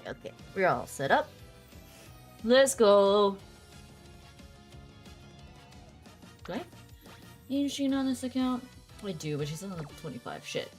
Okay. We're all set up. Let's go. Do I have Yunjin on this account? I do, but she's on level 25. Shit.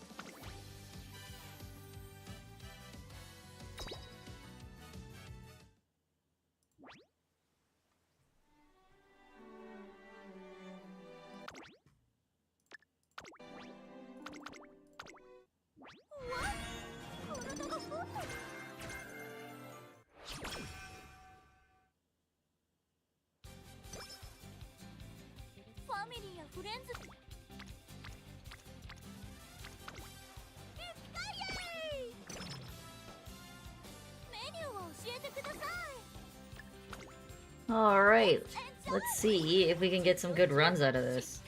Alright, let's see if we can get some good runs out of this.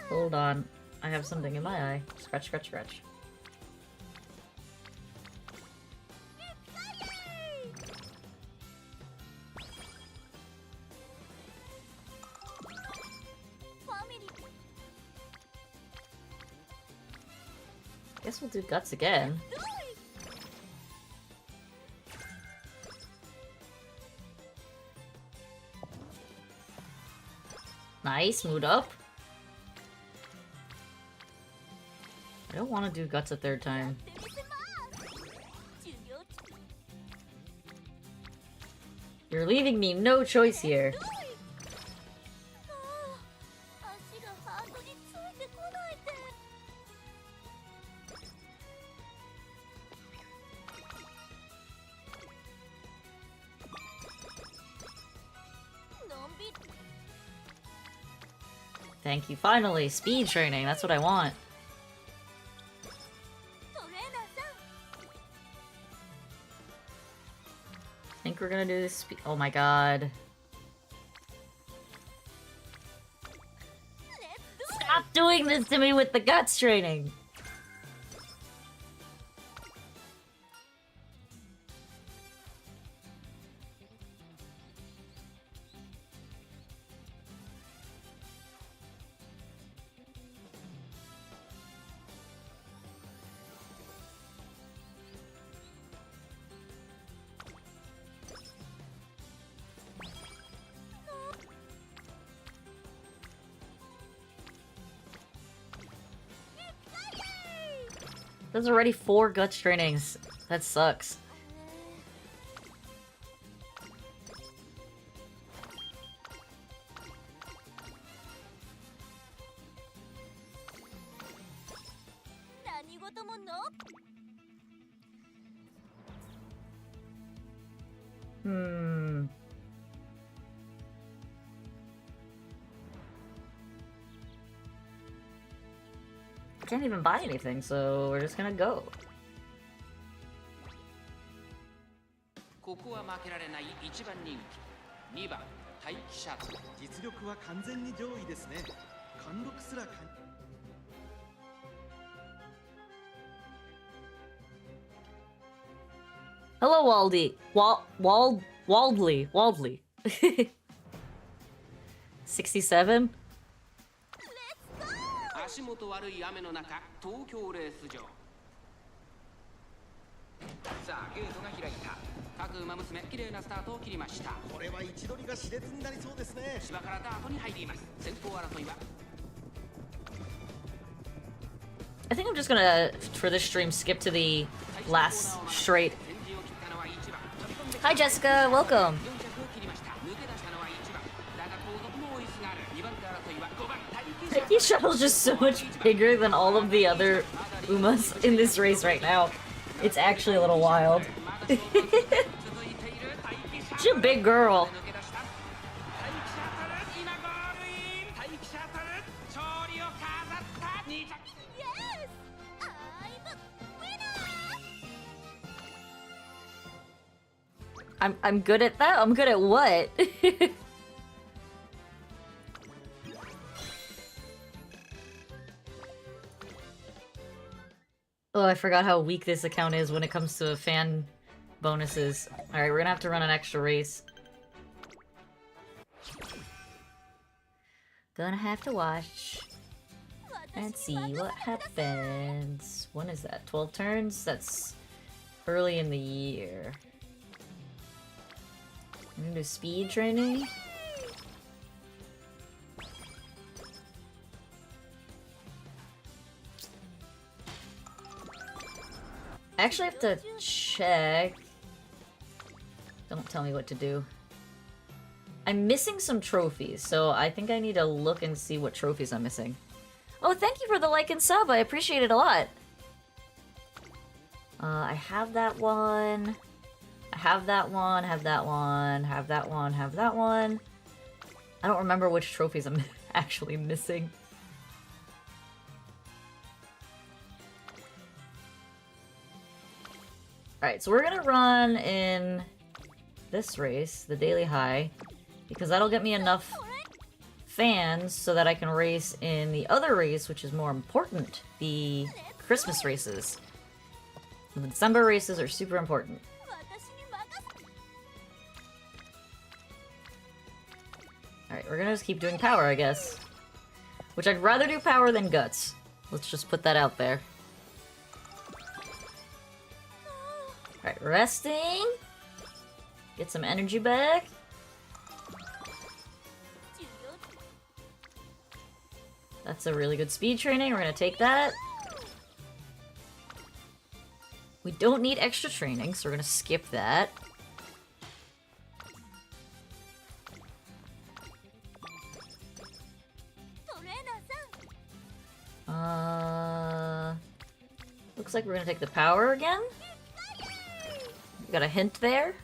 Hold on, I have something in my eye. Scratch, scratch, scratch. Guess we'll do guts again. Nice, mood up. I don't want to do guts a third time. You're leaving me no choice here. Thank you, finally! Speed training, that's what I want. I think we're gonna do this speed- oh my god. Stop doing this to me with the guts training! There's already 4 guts trainings. That sucks. Can't even buy anything, so we're just gonna go. Hello, Waldy. Waldley. 67? 足元悪い雨の中、東京レース場。さあ、ゲートが開いた。各馬娘、綺麗なスタートを切りました。これは位置取りが熾烈になりそうですね。芝からダートに入ります。先頭争いは。I think I'm just gonna, for this stream, skip to the last straight. Hi, Jessica. Welcome. His shuttle's just so much bigger than all of the other Umas in this race right now. It's actually a little wild. She's a big girl. I'm good at that? I'm good at what? Oh, I forgot how weak this account is when it comes to fan bonuses. Alright, we're gonna have to run an extra race. Gonna have to watch and see what happens. When is that? 12 turns? That's early in the year. I'm gonna do speed training. I actually have to check. Don't tell me what to do. I'm missing some trophies, so I think I need to look and see what trophies I'm missing. Oh, thank you for the like and sub. I appreciate it a lot. I have that one. I have that one, have that one, have that one, have that one. I don't remember which trophies I'm actually missing. Alright, so we're gonna run in this race, the daily high, because that'll get me enough fans so that I can race in the other race, which is more important, the Christmas races. The December races are super important. Alright, we're gonna just keep doing power, I guess. Which I'd rather do power than guts. Let's just put that out there. Alright, resting. Get some energy back. That's a really good speed training. We're gonna take that. We don't need extra training, so we're gonna skip that. Looks like we're gonna take the power again. We got a hint there.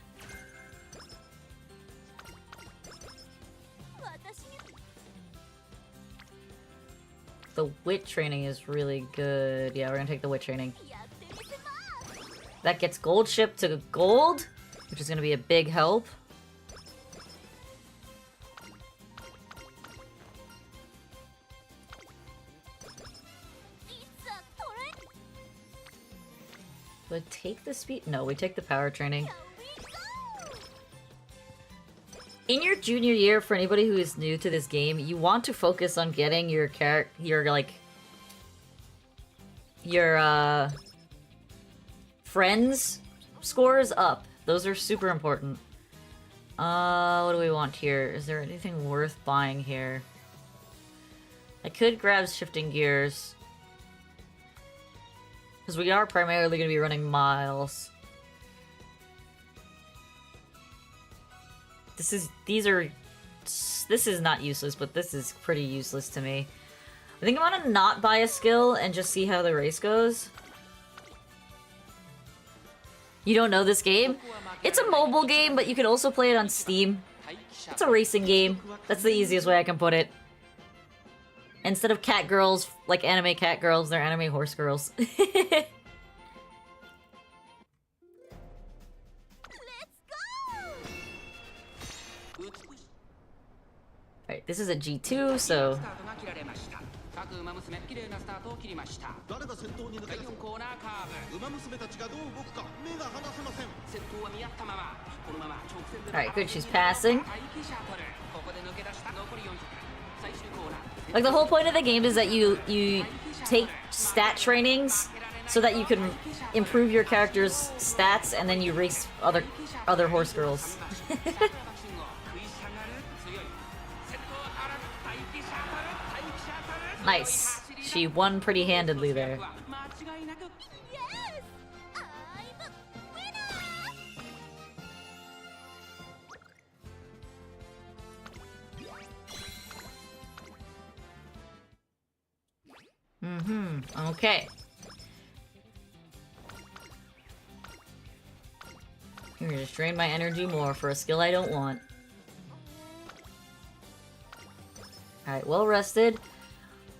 The wit training is really good. Yeah, we're gonna take the wit training. That gets gold shipped to gold, which is gonna be a big help. Do I take the speed? No, we take the power training. In your junior year, for anybody who is new to this game, you want to focus on getting your friends scores up. Those are super important. What do we want here? Is there anything worth buying here? I could grab shifting gears. Because we are primarily going to be running miles. This is not useless, but this is pretty useless to me. I think I'm gonna not buy a skill and just see how the race goes. You don't know this game? It's a mobile game, but you can also play it on Steam. It's a racing game. That's the easiest way I can put it. Instead of cat girls, like anime cat girls, they're anime horse girls. Alright, this is a G2, so... Alright, good, she's passing. Like, the whole point of the game is that you take stat trainings so that you can improve your character's stats, and then you race other horse girls. Nice. She won pretty handedly there. Okay. I'm gonna just drain my energy more for a skill I don't want. Alright, well rested.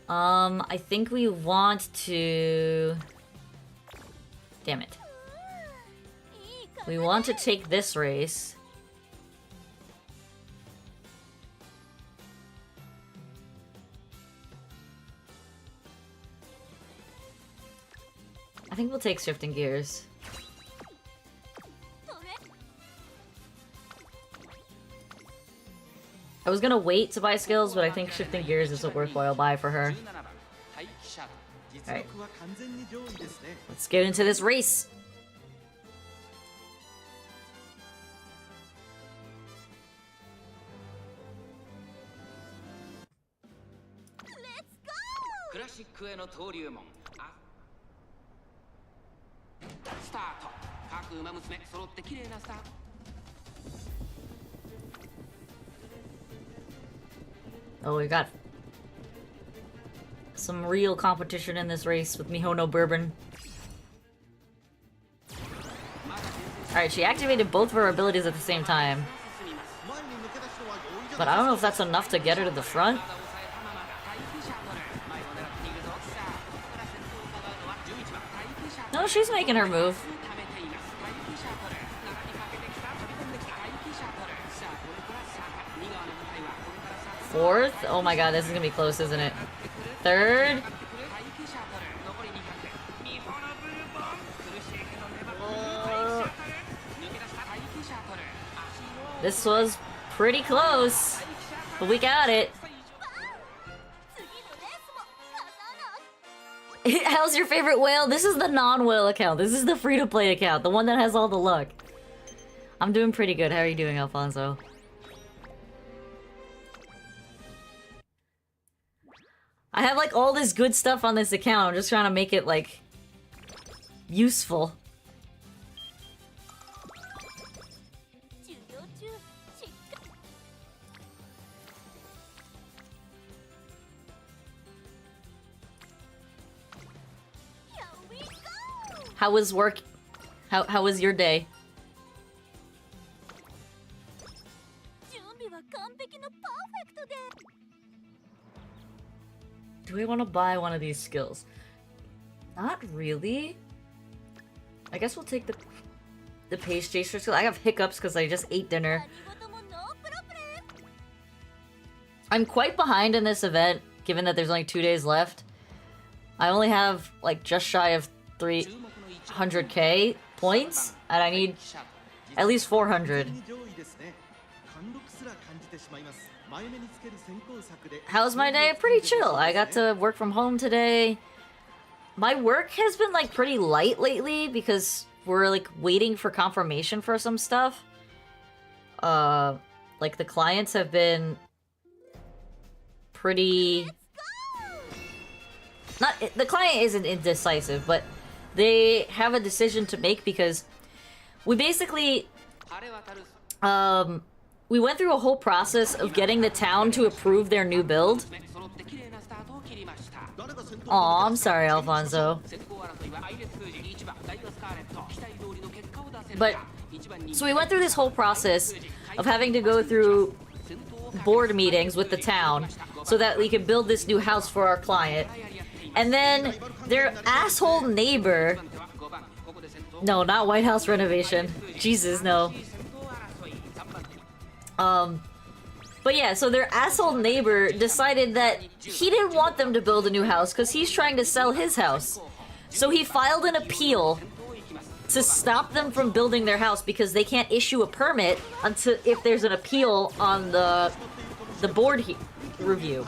I think we want to... Damn it. We want to take this race. I think we'll take shifting gears. I was gonna wait to buy skills, but I think shifting gears is a worthwhile buy for her. Alright. Let's get into this race. ラシックへの登竜門スタート各馬娘揃って綺麗なスタート Oh, we got some real competition in this race with Mihono Bourbon. Alright, she activated both of her abilities at the same time. But I don't know if that's enough to get her to the front. No, she's making her move. Fourth? Oh my god, this is gonna be close, isn't it? Third? This was pretty close, but we got it. How's your favorite whale? This is the non-whale account. This is the free-to-play account, the one that has all the luck. I'm doing pretty good. How are you doing, Alfonso? I have like all this good stuff on this account. I'm just trying to make it like useful. How was work? How was your day? Do we want to buy one of these skills? Not really. I guess we'll take the page chaser skill. I have hiccups because I just ate dinner. I'm quite behind in this event, given that there's only 2 days left. I only have like just shy of 300k points, and I need at least 400. How's my day? Pretty chill. I got to work from home today. My work has been like pretty light lately because we're like waiting for confirmation for some stuff. Like the clients have been pretty... Not the client isn't indecisive, but they have a decision to make because we basically we went through a whole process of getting the town to approve their new build. Aw, I'm sorry, Alfonso. But so we went through this whole process of having to go through board meetings with the town so that we could build this new house for our client. And then their asshole neighbor... No, not White House renovation. Jesus, no. But yeah, so their asshole neighbor decided that he didn't want them to build a new house because he's trying to sell his house. So he filed an appeal to stop them from building their house because they can't issue a permit until if there's an appeal on the board review.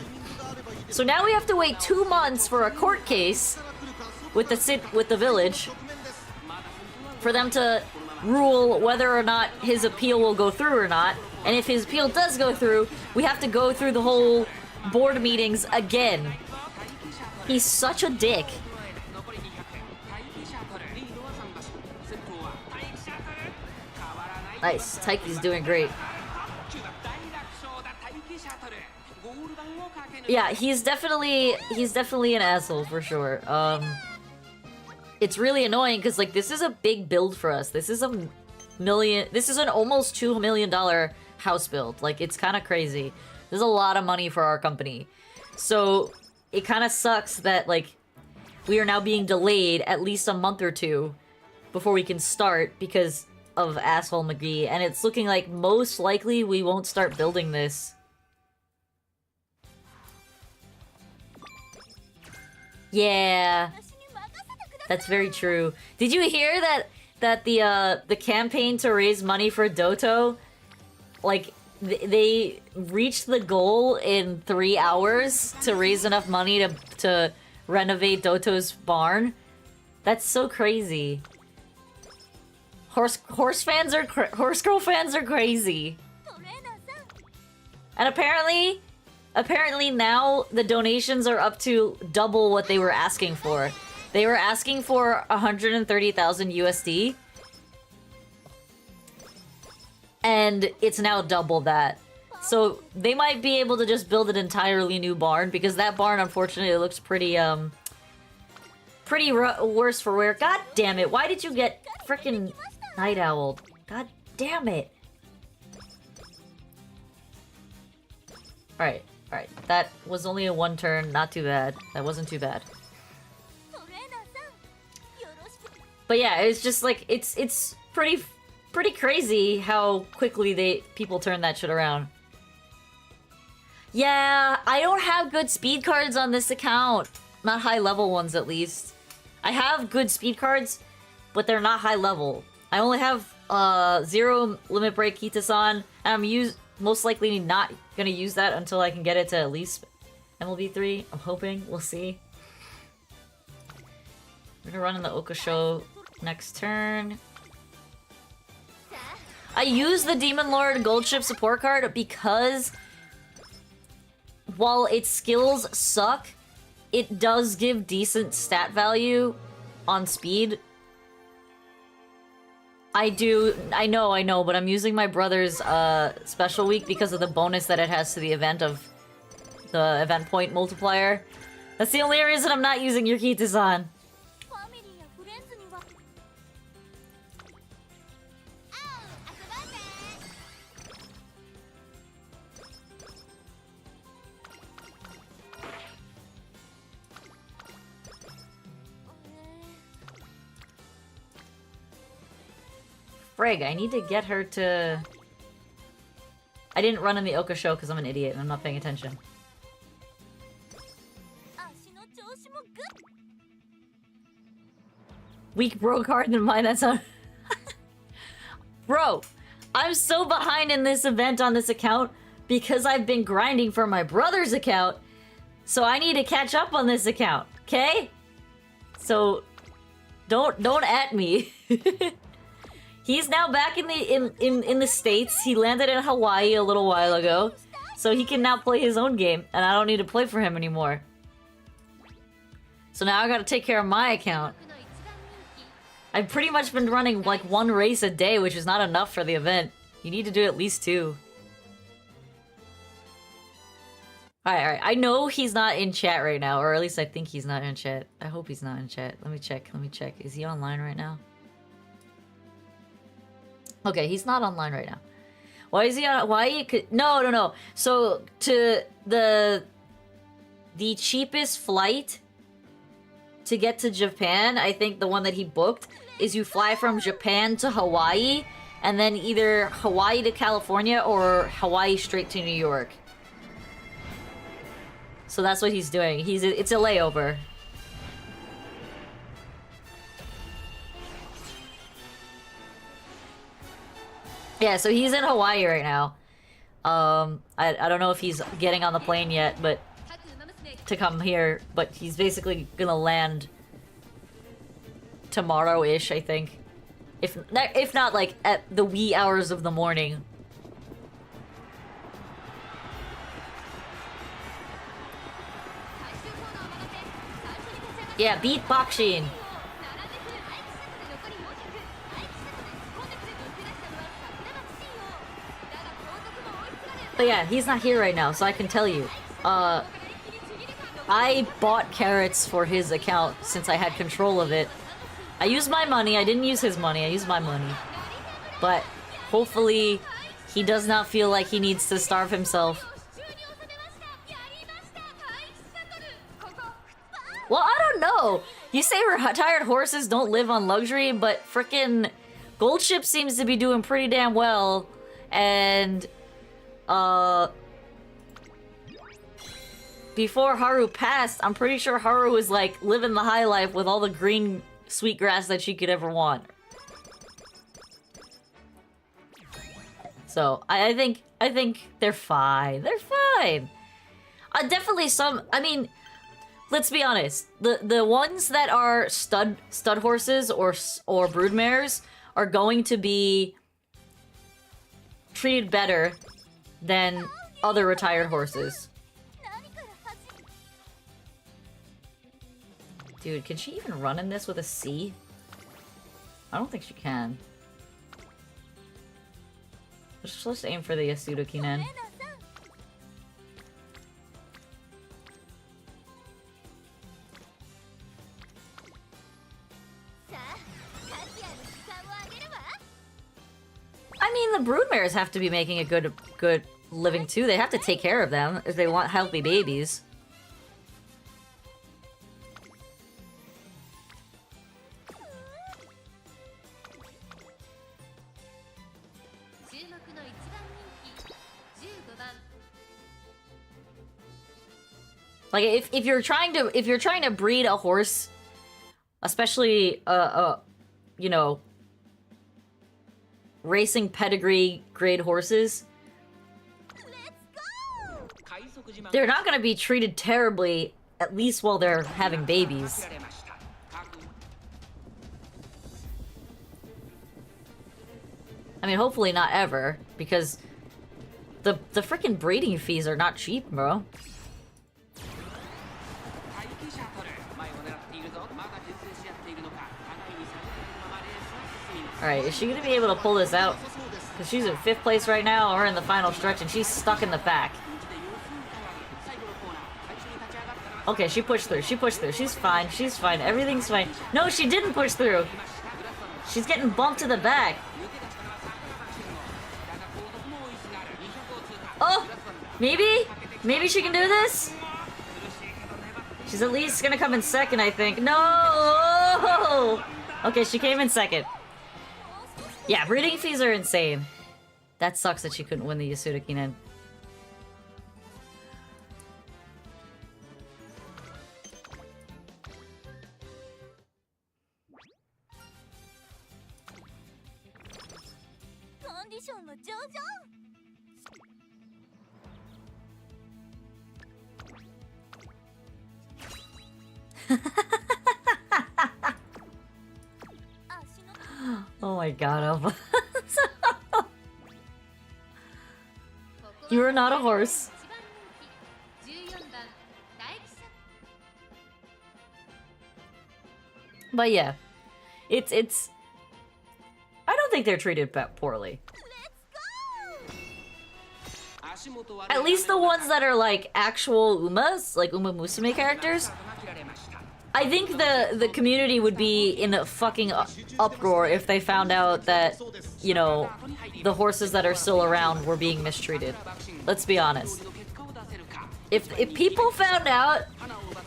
So now we have to wait 2 months for a court case with the village for them to rule whether or not his appeal will go through or not. And if his appeal does go through, we have to go through the whole board meetings again. He's such a dick. Nice. Taiki's doing great. Yeah, he's definitely an asshole for sure. It's really annoying because like this is a big build for us. This is an almost $2 million house build. Like it's kind of crazy. There's a lot of money for our company. So it kind of sucks that like we are now being delayed at least a month or two before we can start because of asshole McGee, and it's looking like most likely we won't start building this. Yeah, that's very true. Did you hear that the campaign to raise money for Doto, like they reached the goal in 3 hours to raise enough money to renovate Doto's barn? That's so crazy. Horse girl fans are crazy. And apparently Apparently now the donations are up to double what they were asking for. They were asking for 130,000 USD. And it's now double that. So they might be able to just build an entirely new barn, because that barn unfortunately looks pretty worse for wear. God damn it, why did you get frickin' Night Owl? God damn it. Alright, alright. That was only a one turn, not too bad. That wasn't too bad. But yeah, it's just like, it's pretty crazy how quickly people turn that shit around. Yeah, I don't have good speed cards on this account. Not high level ones, at least. I have good speed cards, but they're not high level. I only have 0 Limit Break Kitasan, and I'm most likely not gonna use that until I can get it to at least MLB 3. I'm hoping. We'll see. We're gonna run in the Okasho next turn. I use the Demon Lord Gold Ship support card because while its skills suck, it does give decent stat value on speed. I know, but I'm using my brother's special week because of the bonus that it has to the event point multiplier. That's the only reason I'm not using your Kita-san. Frig, I need to get her to... I didn't run in the Oka show because I'm an idiot and I'm not paying attention. Weak bro card than mine, that's how... Bro, I'm so behind in this event on this account because I've been grinding for my brother's account, so I need to catch up on this account, okay? So, don't at me. He's now back in the States. He landed in Hawaii a little while ago, so he can now play his own game, and I don't need to play for him anymore. So now I gotta take care of my account. I've pretty much been running like 1 race a day, which is not enough for the event. You need to do at least 2. Alright. I know he's not in chat right now, or at least I think he's not in chat. I hope he's not in chat. Let me check. Is he online right now? Okay, he's not online right now. Why is he on? No. So to the cheapest flight to get to Japan, I think the one that he booked is you fly from Japan to Hawaii, and then either Hawaii to California or Hawaii straight to New York. So that's what he's doing. It's a layover. Yeah, so he's in Hawaii right now. I don't know if he's getting on the plane yet, but to come here, but he's basically gonna land tomorrow-ish, I think. If not, like, at the wee hours of the morning. Yeah, beat Bakshin. But yeah, he's not here right now, so I can tell you. I bought carrots for his account since I had control of it. I used my money, I didn't use his money, I used my money. But hopefully he does not feel like he needs to starve himself. Well, I don't know. You say retired horses don't live on luxury, but frickin' Gold Ship seems to be doing pretty damn well. And before Haru passed, I'm pretty sure Haru was like living the high life with all the green sweet grass that she could ever want. So I think they're fine. They're fine. Definitely some. I mean, let's be honest. The ones that are stud horses or broodmares are going to be treated better than other retired horses. Dude, can she even run in this with a C? I don't think she can. Let's aim for the Yasuda Kinen. I mean, the broodmares have to be making a good living too. They have to take care of them if they want healthy babies. Like if you're trying to breed a horse, especially you know, racing pedigree grade horses, they're not going to be treated terribly, at least while they're having babies. I mean, hopefully not ever, because the freaking breeding fees are not cheap, bro. Alright, is she gonna be able to pull this out? Because she's in 5th place right now, or in the final stretch, and she's stuck in the back. Okay, she pushed through. She pushed through. She's fine. She's fine. Everything's fine. No, she didn't push through. She's getting bumped to the back. Oh! Maybe? Maybe she can do this? She's at least gonna come in 2nd, I think. No! Okay, she came in 2nd. Yeah, breeding fees are insane. That sucks that she couldn't win the Yasuda Kinen. Oh my god, Alpha. You are not a horse. But yeah, it's. I don't think they're treated poorly. At least the ones that are like actual Umas, like Umamusume characters. I think the community would be in a fucking uproar if they found out that, you know, the horses that are still around were being mistreated. Let's be honest. If people found out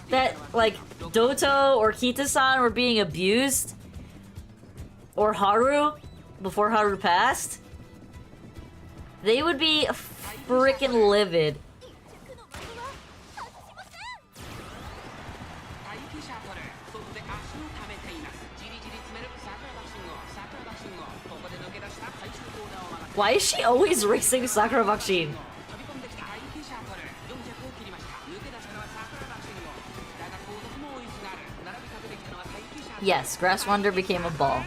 that, like, Doto or Kita-san were being abused, or Haru, before Haru passed, they would be frickin' livid. Why is she always racing Sakura Bakshin? Yes, Grass Wonder became a ball.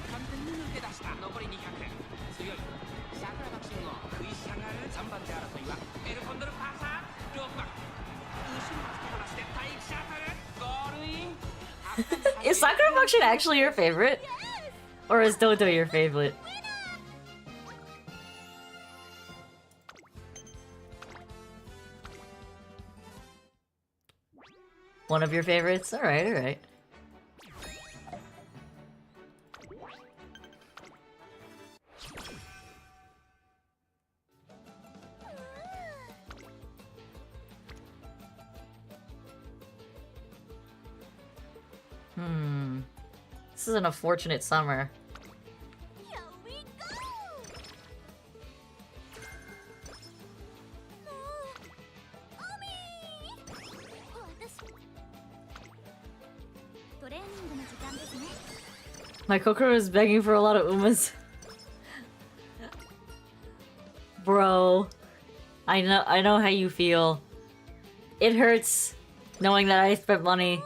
Is Sakura Bakshin actually your favorite? Or is Doto your favorite? One of your favorites? Alright, alright. This is an unfortunate summer. My Kokoro is begging for a lot of Umas. Bro, I know how you feel. It hurts knowing that I spent money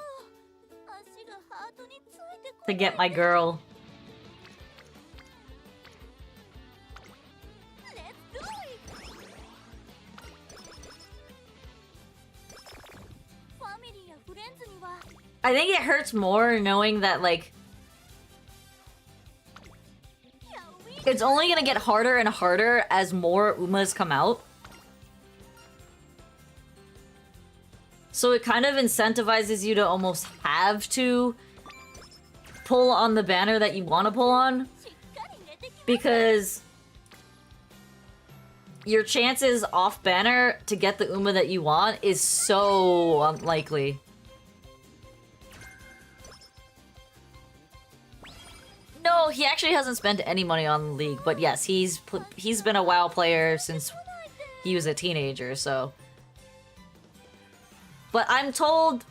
to get my girl. I think it hurts more knowing that, like, it's only gonna get harder and harder as more Umas come out. So it kind of incentivizes you to almost have to pull on the banner that you want to pull on. Because your chances off banner to get the Uma that you want is so unlikely. No, he actually hasn't spent any money on the League, but yes, he's been a WoW player since he was a teenager, so. But I'm told...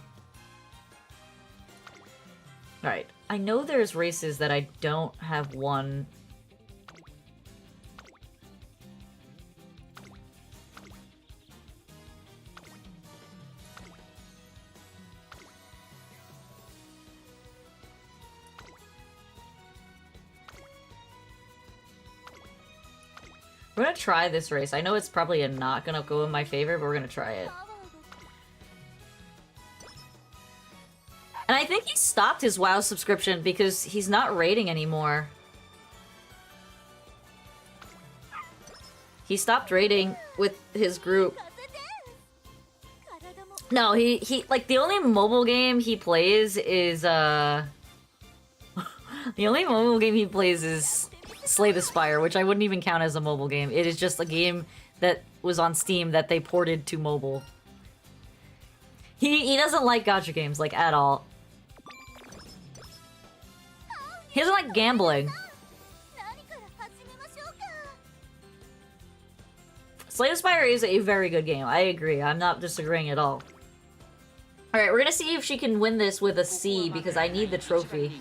Alright, I know there's races that I don't have won. We're gonna try this race. I know it's probably not gonna go in my favor, but we're gonna try it. And I think he stopped his WoW subscription because he's not raiding anymore. He stopped raiding with his group. No, he like the only mobile game he plays is the only mobile game he plays is Slay the Spire, which I wouldn't even count as a mobile game. It is just a game that was on Steam that they ported to mobile. He doesn't like gacha games, like, at all. He doesn't like gambling. Slay the Spire is a very good game. I agree. I'm not disagreeing at all. Alright, we're gonna see if she can win this with a C, because I need the trophy.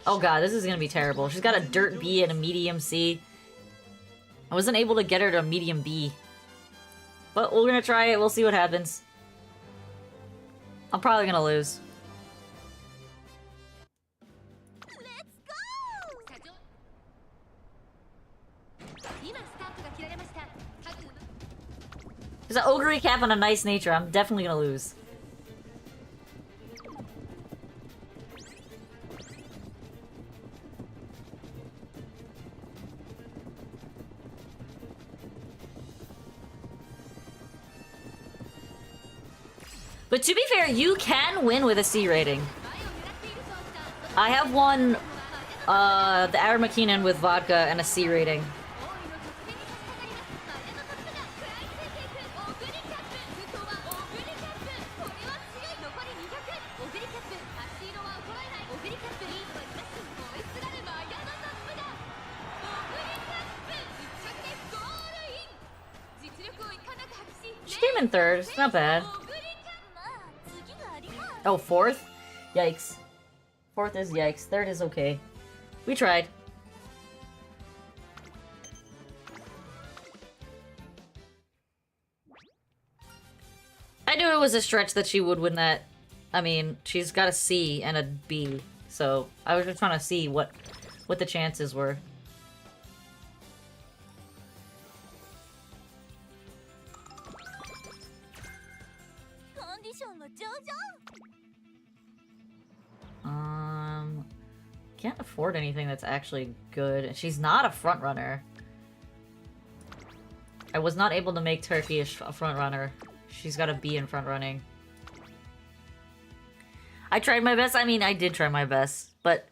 Oh god, this is gonna be terrible. She's got a dirt B and a medium C. I wasn't able to get her to a medium B. But we're gonna try it, we'll see what happens. I'm probably gonna lose. There's an ogre cap and a nice nature. I'm definitely gonna lose. But to be fair, you can win with a C rating. I have won the Aramakinen with vodka and a C rating. She came in third. It's not bad. Oh, fourth? Yikes. Fourth is yikes. Third is okay. We tried. I knew it was a stretch that she would win that. I mean, she's got a C and a B, so I was just trying to see what the chances were. Can't afford anything that's actually good. She's not a front runner. I was not able to make Turkey a front runner. She's got a B in front running. I tried my best. I mean, I did try my best, but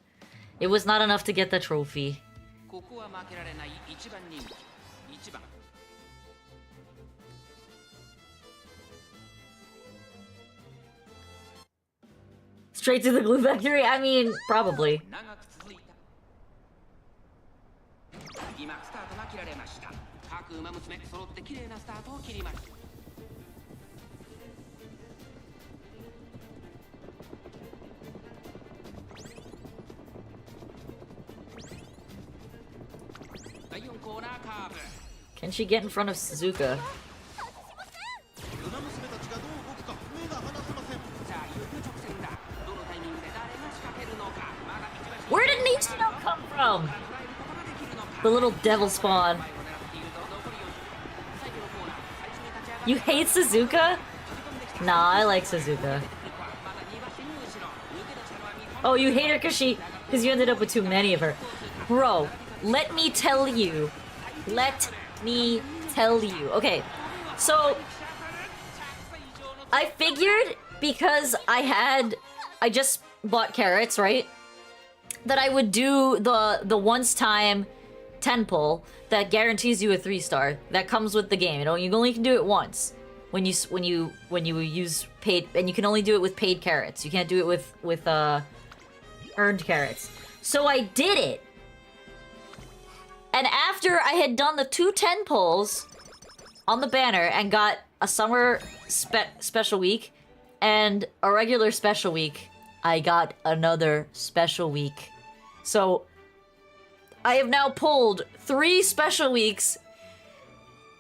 it was not enough to get the trophy. Straight to the glue factory? I mean, probably. Can she get in front of Suzuka? Where did Nishino come from? The little devil spawn. You hate Suzuka? Nah, I like Suzuka. Oh, you hate her because you ended up with too many of her. Bro, let me tell you. Let me tell you. Okay, so I figured because I just bought carrots, right? That I would do the once time 10 pull that guarantees you a 3-star that comes with the game. You know, you only can do it once when you use paid, and you can only do it with paid carrots. You can't do it with earned carrots. So I did it. And after I had done the 2 10 pulls on the banner and got a summer special week and a regular special week, I got another special week. So I have now pulled 3 special weeks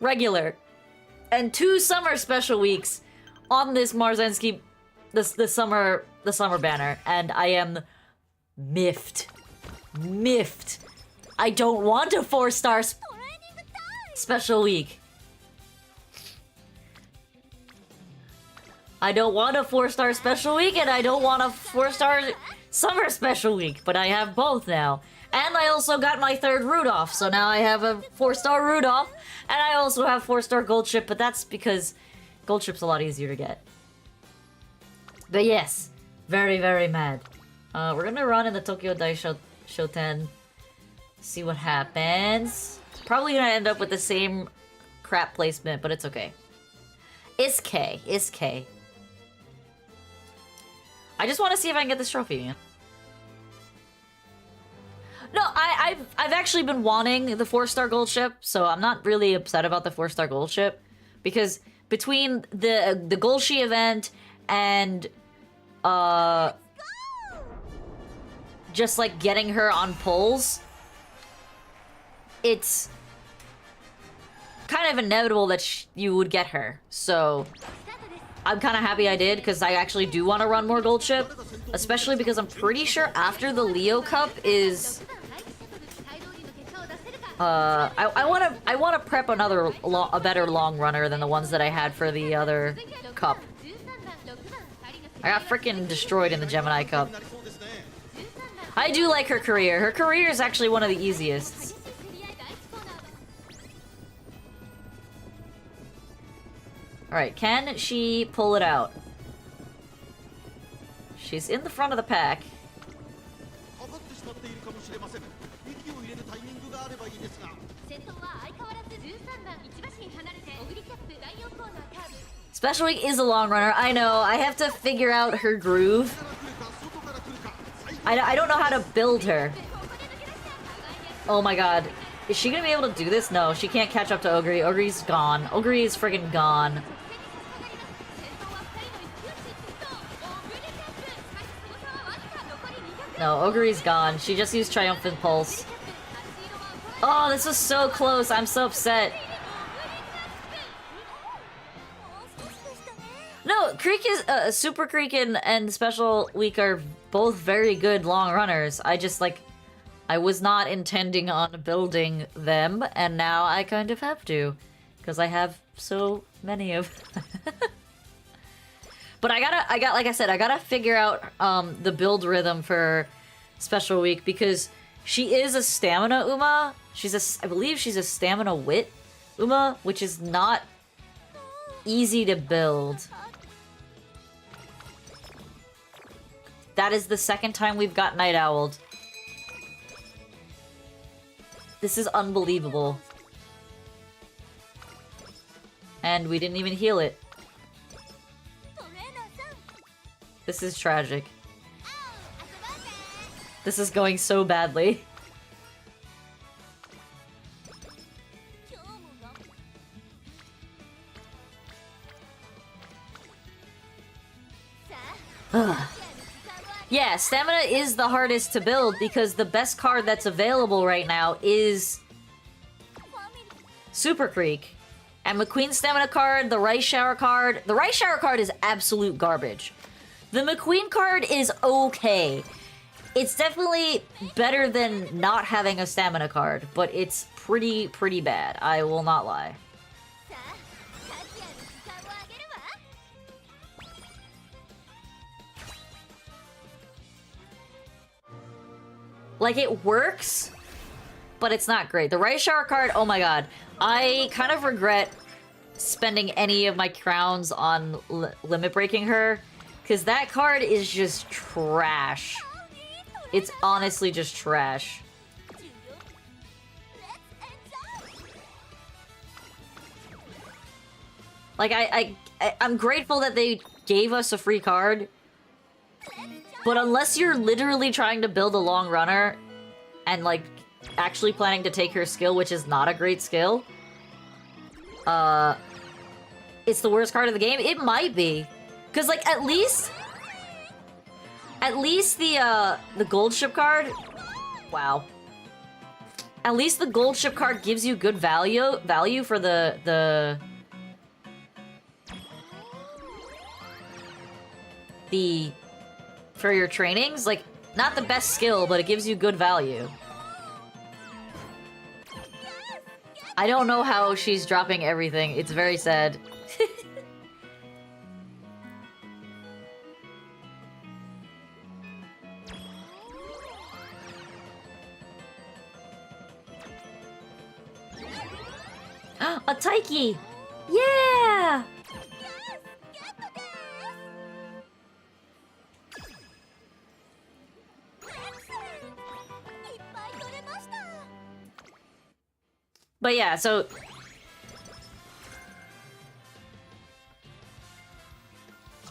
regular and 2 summer special weeks on this Marzensky the summer banner, and I am miffed. Miffed. I don't want a 4-star special week. I don't want a 4-star special week, and I don't want a 4-star summer special week, but I have both now. And I also got my 3rd Rudolph, so now I have a 4-star Rudolph, and I also have 4-star Gold Chip, but that's because Gold Chip's a lot easier to get. But yes, very, very mad. We're gonna run in the Tokyo Dai Shoten. See what happens. Probably gonna end up with the same crap placement, but it's okay. It's K. It's K. I just want to see if I can get this trophy, man. No, I've actually been wanting the 4-star gold ship, so I'm not really upset about the 4-star gold ship, because between the Golshi event and just like getting her on pulls, it's kind of inevitable that you would get her. So I'm kind of happy I did, because I actually do want to run more gold ship, especially because I'm pretty sure after the Leo Cup is I want to prep a better long runner than the ones that I had for the other cup. I got freaking destroyed in the Gemini Cup. I do like her career. Her career is actually one of the easiest. Alright, can she pull it out? She's in the front of the pack. Special Week is a long runner. I know. I have to figure out her groove. I don't know how to build her. Oh my god. Is she gonna be able to do this? No, she can't catch up to Ogre. Ogre's gone. Ogre is friggin' gone. No, Ogre's gone. She just used Triumphant Pulse. Oh, this was so close. I'm so upset. No, Creek is Super Creek and Special Week are both very good long runners. I just like, I was not intending on building them, and now I kind of have to, because I have so many of. But like I said, I gotta figure out the build rhythm for Special Week, because she is a stamina Uma. I believe she's a stamina wit Uma, which is not easy to build. That is the second time we've got Night Owled. This is unbelievable. And we didn't even heal it. This is tragic. This is going so badly. Yeah, stamina is the hardest to build because the best card that's available right now is Super Creek. And McQueen's stamina card, the Rice Shower card. The Rice Shower card is absolute garbage. The McQueen card is okay. It's definitely better than not having a stamina card, but it's pretty bad. I will not lie. Like, it works, but it's not great. The Rice Shower card, oh my god. I kind of regret spending any of my crowns on limit breaking her, because that card is just trash. It's honestly just trash. Like, I'm grateful that they gave us a free card, but unless you're literally trying to build a long runner and, like, actually planning to take her skill, which is not a great skill, it's the worst card of the game. It might be. Because, like, at least the gold ship card, wow. At least the gold ship card gives you good value for for your trainings. Like, not the best skill, but it gives you good value. I don't know how she's dropping everything. It's very sad. A Taiki! Yeah! But yeah, so...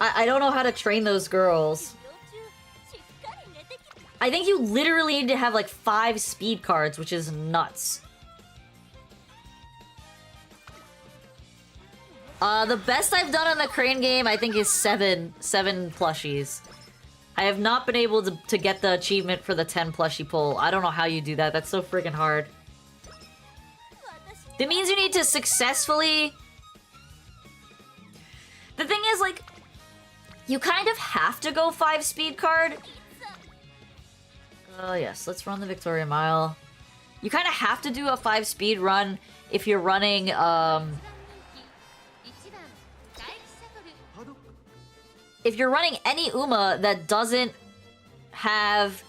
I don't know how to train those girls. I think you literally need to have like 5 speed cards, which is nuts. The best I've done on the Crane game, I think, is 7 plushies. I have not been able to get the achievement for the 10 plushie pull. I don't know how you do that. That's so freaking hard. That means you need to successfully... The thing is, like, you kind of have to go 5 speed card. Oh, yes. Let's run the Victoria Mile. You kind of have to do a 5 speed run if you're running, if you're running any Uma that doesn't have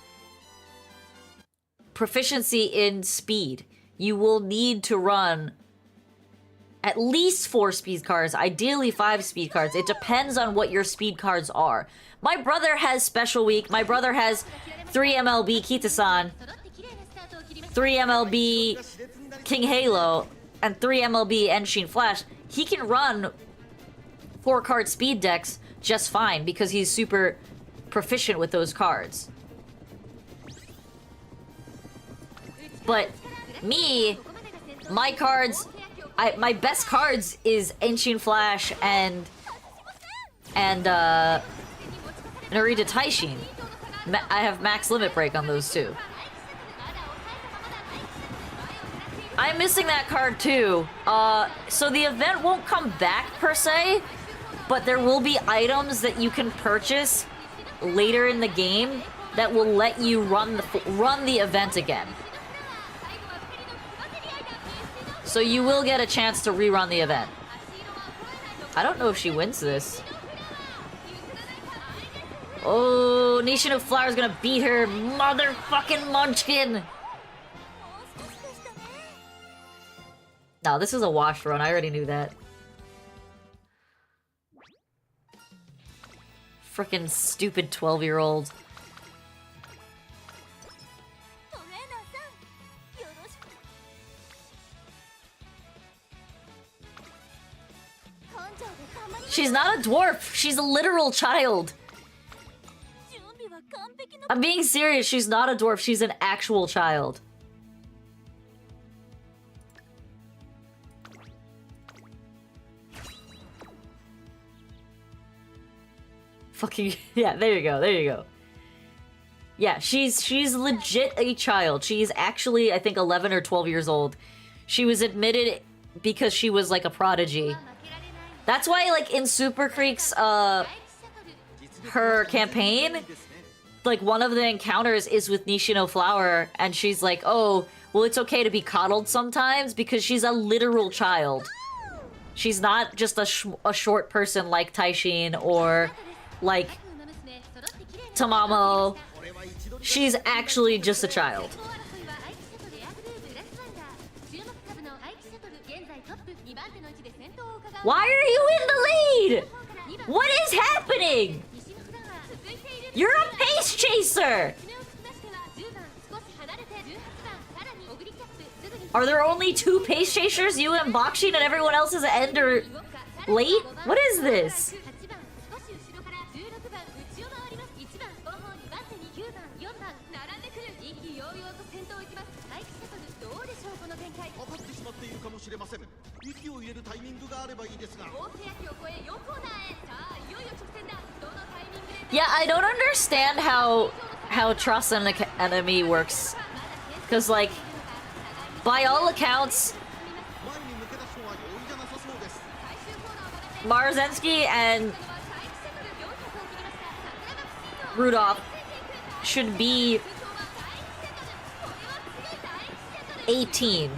proficiency in speed, you will need to run at least 4 speed cards, ideally 5 speed cards. It depends on what your speed cards are. My brother has Special Week. My brother has 3 MLB Kita-san, 3 MLB King Halo, and 3 MLB Enshin Flash. He can run 4-card speed decks just fine because he's super proficient with those cards. But me, my cards, my best cards is Enshin Flash and Narita Taishin. I have max limit break on those two. I'm missing that card too. So the event won't come back per se, but there will be items that you can purchase later in the game that will let you run the event again. So you will get a chance to rerun the event. I don't know if she wins this. Oh, Nishino Flower's gonna beat her, motherfucking Munchkin! No, this is a wash run. I already knew that. Frickin' stupid 12-year-old. She's not a dwarf. She's a literal child. I'm being serious. She's not a dwarf. She's an actual child. Fucking yeah, there you go. There you go. Yeah, she's legit a child. She's actually, I think, 11 or 12 years old. She was admitted because she was like a prodigy. That's why, like, in Super Creek's her campaign, like, one of the encounters is with Nishino Flower, and she's like, oh, well, it's okay to be coddled sometimes because she's a literal child. She's not just a short person like Taishin or like Tamamo. she's actually just a child. Why are you in the lead? What is happening? You're a pace chaser! Are there only 2 pace chasers? You and Bakshin and everyone else is end or late? What is this? Yeah, I don't understand how trust an enemy works. Because, like, by all accounts, Marzensky and Rudolph should be 18.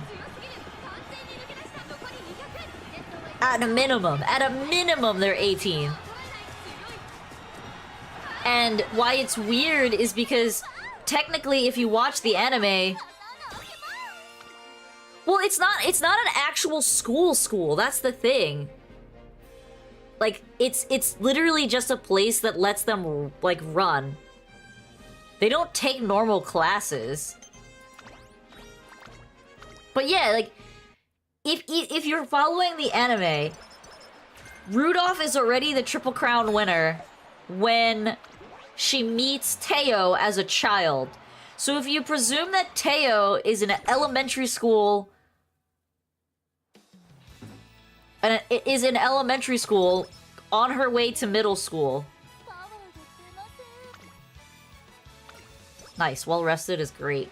At a minimum, they're 18. And why it's weird is because technically, if you watch the anime, well, it's not an actual school. That's the thing. Like, it's literally just a place that lets them, like, run. They don't take normal classes. But yeah, like, if you're following the anime, Rudolph is already the Triple Crown winner when she meets Teo as a child. So if you presume that Teo is in an elementary school, and is in elementary school on her way to middle school. Nice, well rested is great.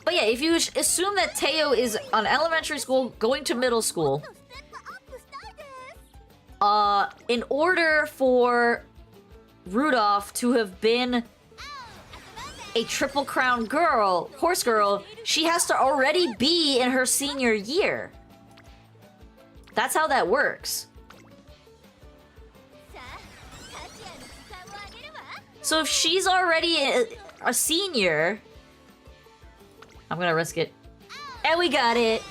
But yeah, if you assume that Teo is on elementary school going to middle school, in order for Rudolph to have been a Triple Crown girl, horse girl, she has to already be in her senior year. That's how that works. So if she's already a senior, I'm gonna risk it. And we got it.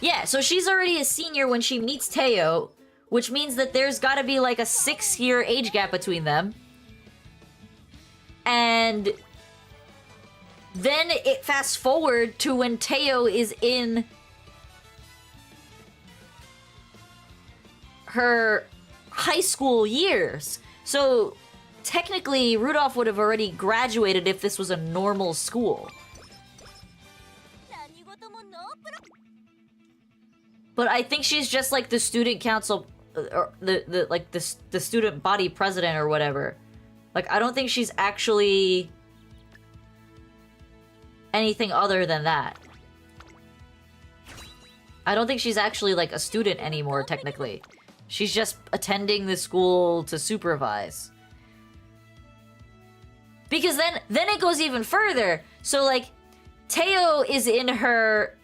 Yeah, so she's already a senior when she meets Teo, which means that there's gotta be like a 6-year age gap between them. And then it fast forward to when Teo is in her high school years. So technically, Rudolph would have already graduated if this was a normal school. But I think she's just like the student council, or the student body president or whatever. Like, I don't think she's actually anything other than that. I don't think she's actually like a student anymore, technically. She's just attending the school to supervise. Because then it goes even further. So like, Teo is in her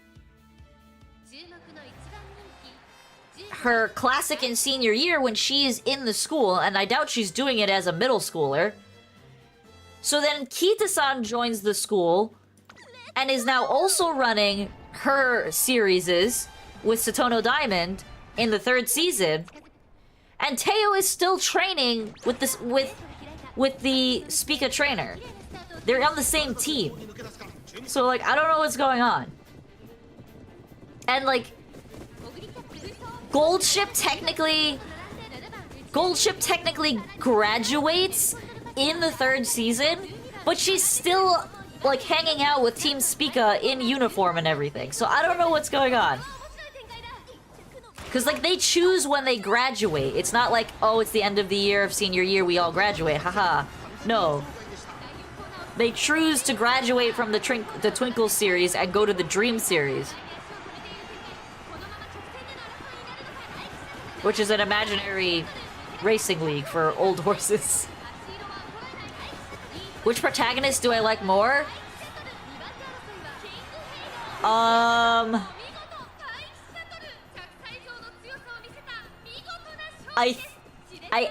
classic and senior year when she is in the school, and I doubt she's doing it as a middle schooler. So then Kita-san joins the school and is now also running her series with Satono Diamond in the 3rd season. And Teo is still training with this with the Spica trainer. They're on the same team. So like, I don't know what's going on. And like, Gold Ship technically graduates in the 3rd season, but she's still like hanging out with Team Spica in uniform and everything. So I don't know what's going on. Cause like, they choose when they graduate. It's not like, oh, it's the end of the year of senior year, we all graduate, haha. No. They choose to graduate from the Twinkle series and go to the Dream series. Which is an imaginary racing league for old horses. Which protagonist do I like more? I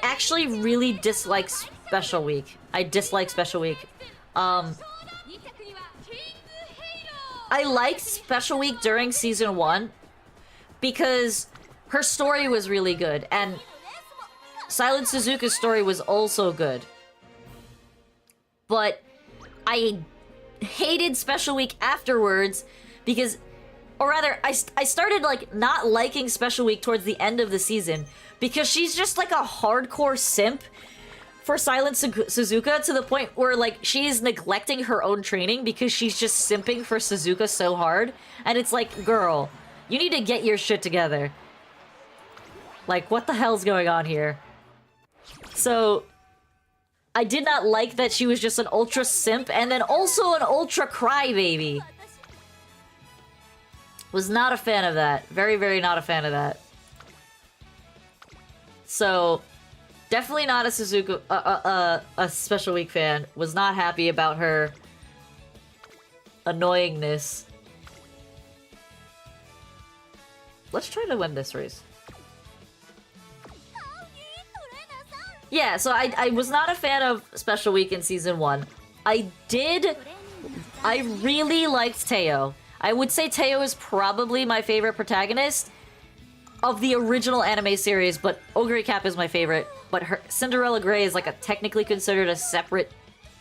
actually really dislike Special Week. I dislike Special Week. I liked Special Week during Season 1 because her story was really good, and Silent Suzuka's story was also good. But I hated Special Week afterwards because, or rather, I started like not liking Special Week towards the end of the season because she's just like a hardcore simp for Silent Suzuka to the point where like she's neglecting her own training because she's just simping for Suzuka so hard. And it's like, girl, you need to get your shit together. Like, what the hell's going on here? So I did not like that she was just an ultra simp and then also an ultra crybaby. Was not a fan of that. Very, very not a fan of that. So definitely not a Suzuka, a Special Week fan. Was not happy about her annoyingness. Let's try to win this race. Yeah, so I was not a fan of Special Week in Season 1. I really liked Teo. I would say Teo is probably my favorite protagonist of the original anime series, but Ogre Cap is my favorite. But her Cinderella Grey is like technically considered a separate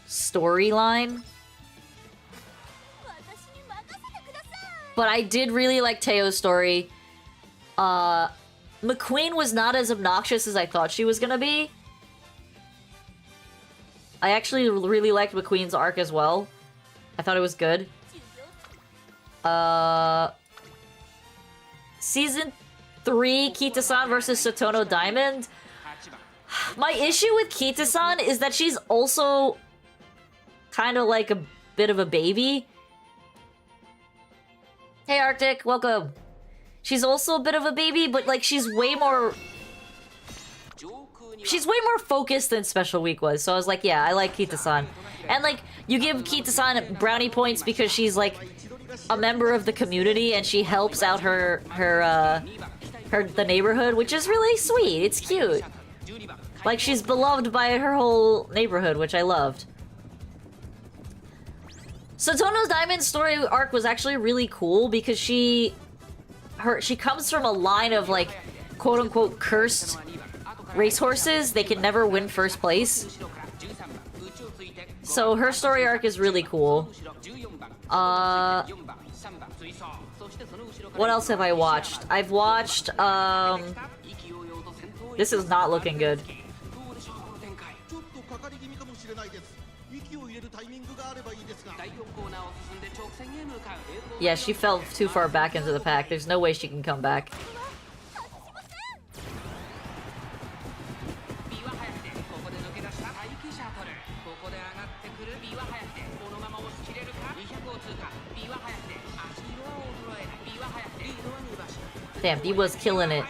storyline. But I did really like Teo's story. McQueen was not as obnoxious as I thought she was gonna be. I actually really liked McQueen's arc as well. I thought it was good. Season 3, Kita-san versus Sotono Diamond. My issue with Kita-san is that she's also kind of like a bit of a baby. Hey Arctic, welcome. She's also a bit of a baby, but like she's way more focused than Special Week was. So I was like, yeah, I like Kita-san. And like you give Kita-san brownie points because she's like a member of the community and she helps out the neighborhood, which is really sweet. It's cute. Like she's beloved by her whole neighborhood, which I loved. Sotono's Diamond story arc was actually really cool because she comes from a line of like quote unquote cursed racehorses. They can never win first place. So her story arc is really cool. What else have I watched? I've watched, this is not looking good. Yeah, she fell too far back into the pack. There's no way she can come back. Damn, Biwa's killing it.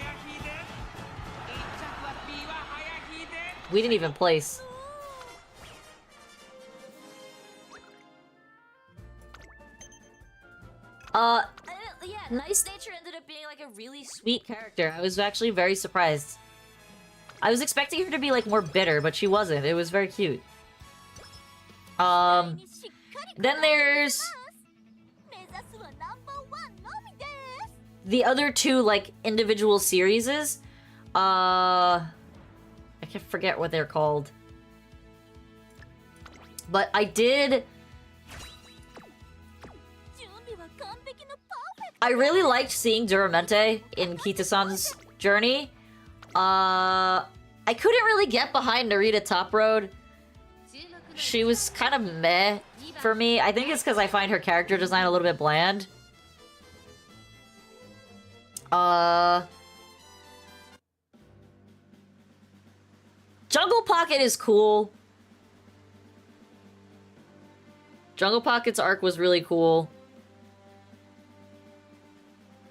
We didn't even place. Yeah, Nice Nature ended up being like a really sweet character. I was actually very surprised. I was expecting her to be like more bitter, but she wasn't. It was very cute. Then there's the other two like individual serieses. I can't forget what they're called. But I really liked seeing Duramente in Kita-san's journey. I couldn't really get behind Narita Top Road. She was kind of meh for me. I think it's because I find her character design a little bit bland. Jungle Pocket is cool. Jungle Pocket's arc was really cool.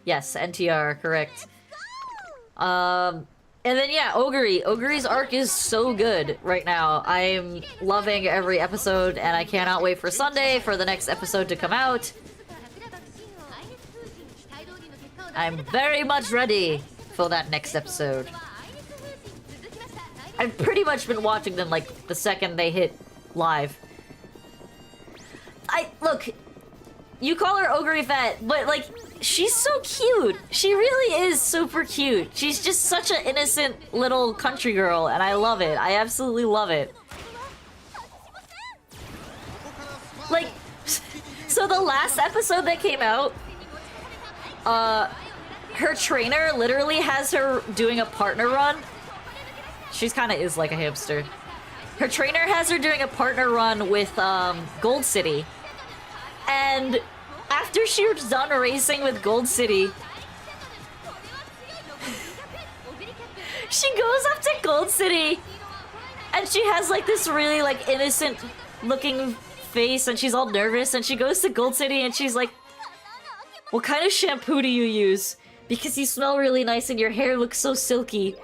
Yes, NTR, correct. And then yeah, Ogre. Ogre's arc is so good right now. I'm loving every episode, and I cannot wait for Sunday for the next episode to come out. I'm very much ready for that next episode. I've pretty much been watching them like the second they hit live. Look, you call her Ogre Fat, but like, she's so cute. She really is super cute. She's just such an innocent little country girl, and I love it. I absolutely love it. Like, so the last episode that came out, her trainer literally has her doing a partner run. She's kind of is like a hamster. Her trainer has her doing a partner run with Gold City. And after she was done racing with Gold City, she goes up to Gold City and she has like this really like innocent looking face and she's all nervous and she goes to Gold City and she's like, "What kind of shampoo do you use? Because you smell really nice and your hair looks so silky."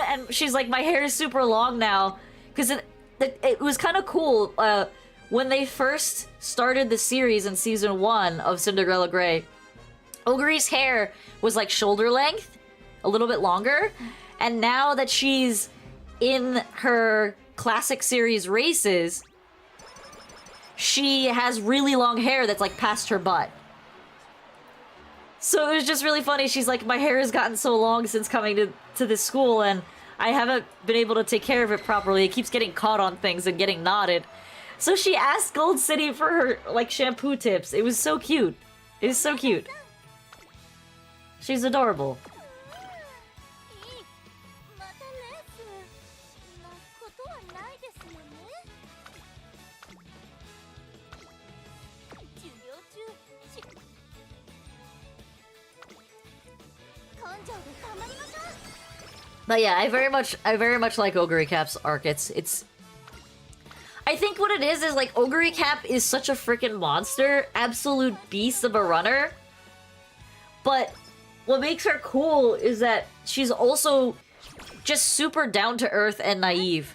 And she's like, "My hair is super long now." Because it was kind of cool. When they first started the series in season 1 of Cinderella Grey, Ogre's hair was like shoulder length, a little bit longer. And now that she's in her classic series races, she has really long hair that's like past her butt. So it was just really funny. She's like, "My hair has gotten so long since coming to this school and I haven't been able to take care of it properly. It keeps getting caught on things and getting knotted." So she asked Gold City for her, like, shampoo tips. It was so cute. It was so cute. She's adorable. But yeah, I very much like Ogre Cap's arc. It's I think what it is like Ogre Cap is such a freaking monster, absolute beast of a runner. But what makes her cool is that she's also just super down to earth and naive.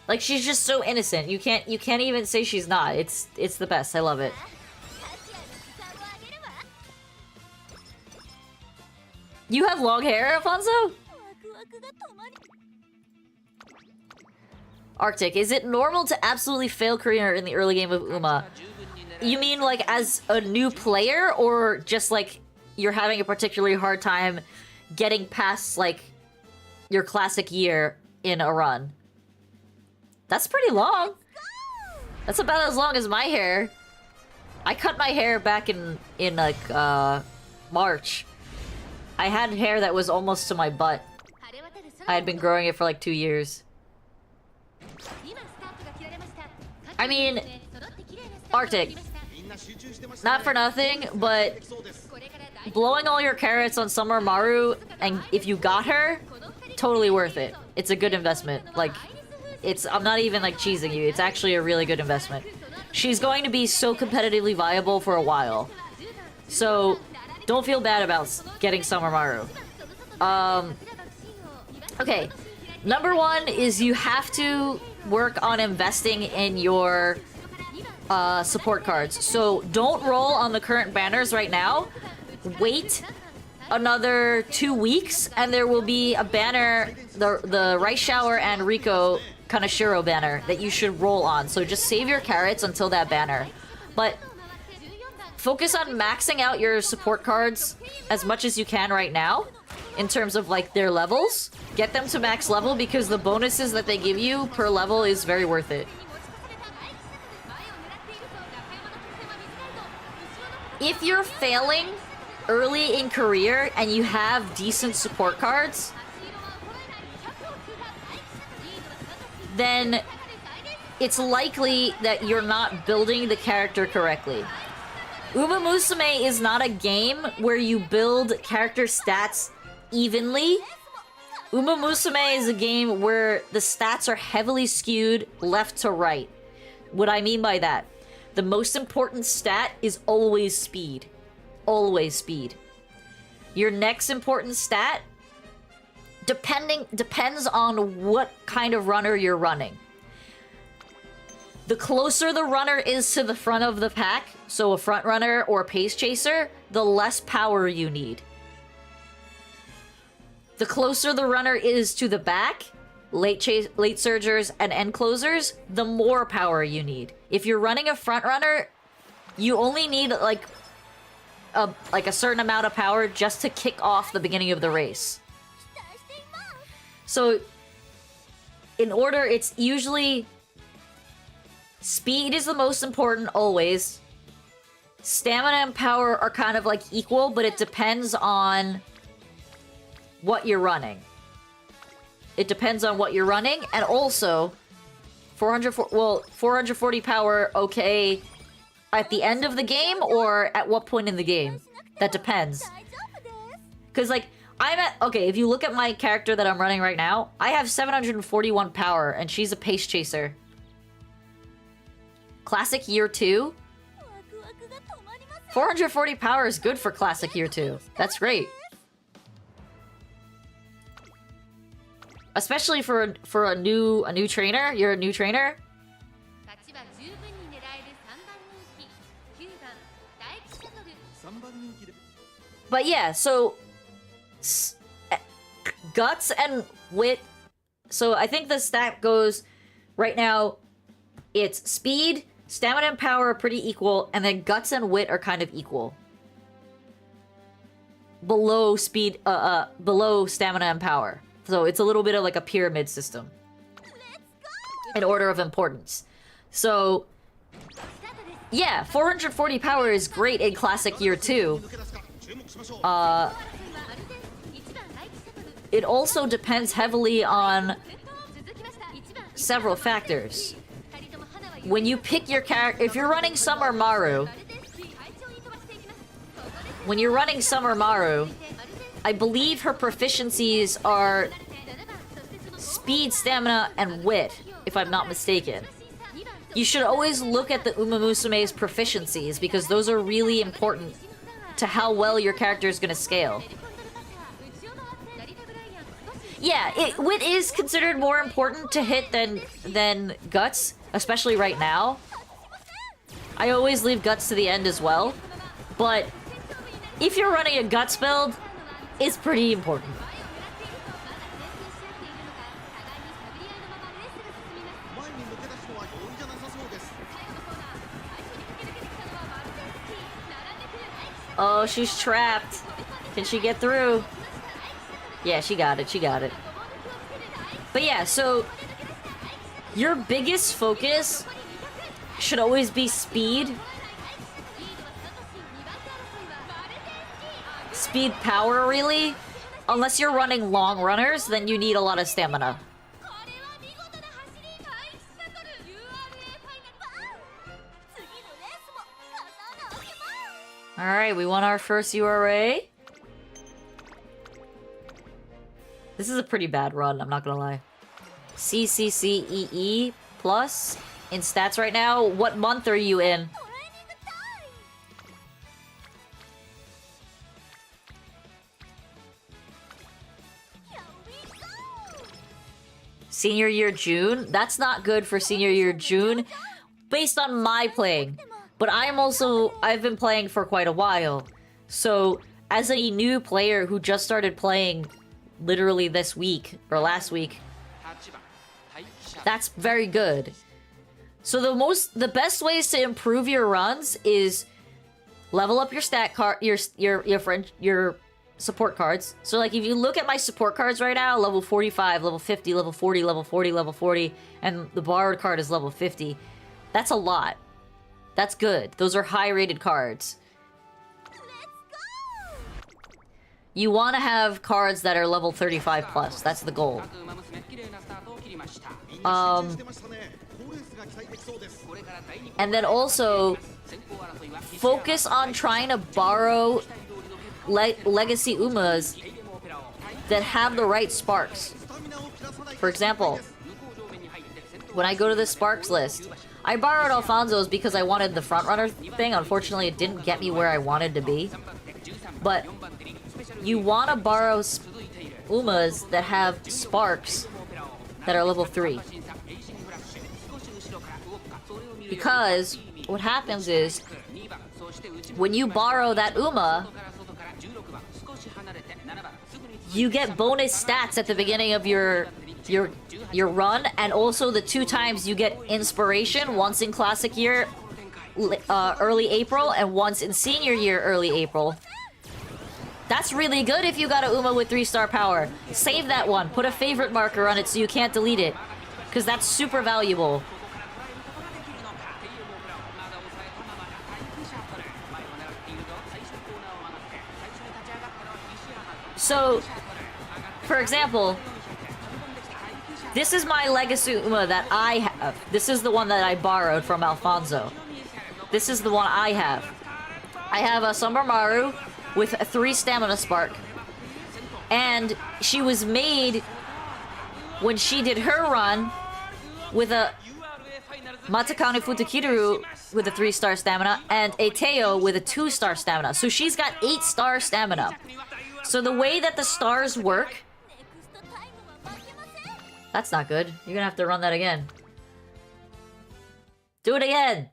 Like she's just so innocent. You can't even say she's not. It's the best. I love it. You have long hair, Alfonso? Arctic, is it normal to absolutely fail career in the early game of Uma? You mean like as a new player, or just like you're having a particularly hard time getting past like your classic year in a run? That's pretty long. That's about as long as my hair. I cut my hair back in like March. I had hair that was almost to my butt. I had been growing it for like 2 years. I mean, Arctic, not for nothing, but blowing all your carrots on Summer Maru, and if you got her, totally worth it. It's a good investment. Like, I'm not even like cheesing you. It's actually a really good investment. She's going to be so competitively viable for a while. So, don't feel bad about getting Summer Maru. Okay. Number 1 is you have to work on investing in your support cards. So don't roll on the current banners right now. Wait another 2 weeks and there will be a banner, the Rice Shower and Rico Kanashiro banner that you should roll on. So just save your carrots until that banner. But focus on maxing out your support cards as much as you can right now in terms of like their levels. Get them to max level because the bonuses that they give you per level is very worth it. If you're failing early in career and you have decent support cards, then it's likely that you're not building the character correctly. Umamusume is not a game where you build character stats evenly. Umamusume is a game where the stats are heavily skewed left to right. What I mean by that, the most important stat is always speed. Always speed. Your next important stat depends on what kind of runner you're running. The closer the runner is to the front of the pack, so a front runner or a pace chaser, the less power you need. the closer the runner is to the back, late surgers and end closers, the more power you need. If you're running a front runner, you only need like a certain amount of power just to kick off the beginning of the race. So in order, it's usually speed is the most important always. Stamina and power are kind of like equal, but it depends on what you're running. It depends on what you're running, and also 440 power, okay, at the end of the game or at what point in the game? That depends. Cause like I'm at, okay, if you look at my character that I'm running right now, I have 741 power and she's a pace chaser. Classic year 2. 440 power is good for classic year 2. That's great. Especially for a new trainer. You're a new trainer. But yeah, so guts and wit. So I think the stat goes right now. It's speed, stamina, and power are pretty equal, and then guts and wit are kind of equal. Below speed, below stamina and power. So it's a little bit of like a pyramid system in order of importance. So yeah, 440 power is great in classic year 2. It also depends heavily on several factors. When you pick your character, if you're running Summer Maru, I believe her proficiencies are speed, stamina, and wit, if I'm not mistaken. You should always look at the Umamusume's proficiencies, because those are really important to how well your character is going to scale. Yeah, wit is considered more important to hit than guts, especially right now. I always leave guts to the end as well, but if you're running a guts build, it's pretty important. Oh, she's trapped. Can she get through? Yeah, she got it. She got it. But yeah, so your biggest focus should always be speed. Speed power, really. Unless you're running long runners, then you need a lot of stamina. Alright, we won our first URA. This is a pretty bad run, I'm not gonna lie. CCCEE plus in stats right now. What month are you in? Senior year June? That's not good for senior year June based on my playing. But I've been playing for quite a while. So as a new player who just started playing literally this week or last week, that's very good. So the best ways to improve your runs is level up your stat card, your support cards. So like if you look at my support cards right now, level 45, level 50, level 40, level 40, level 40, and the borrowed card is level 50. That's a lot. That's good. Those are high rated cards. You want to have cards that are level 35 plus. That's the goal. And then also focus on trying to borrow legacy Umas that have the right sparks. For example, when I go to the sparks list, I borrowed Alfonso's because I wanted the frontrunner thing. Unfortunately, it didn't get me where I wanted to be. But you want to borrow Umas that have sparks that are level 3. Because what happens is, when you borrow that Uma, You get bonus stats at the beginning of your run, and also the 2 times you get inspiration, once in classic year early April and once in senior year early April. That's really good if you got a Uma with 3-star power. Save that one, put a favorite marker on it so you can't delete it, because that's super valuable. So, for example, this is my Legacy Uma that I have. This is the one that I borrowed from Alfonso. This is the one I have. I have a Summer Maru with a 3 stamina spark. And she was made when she did her run with a Matakane Futakiru with a 3-star stamina and a Teo with a 2-star stamina. So she's got 8-star stamina. So the way that the stars work... That's not good. You're gonna have to run that again. Do it again!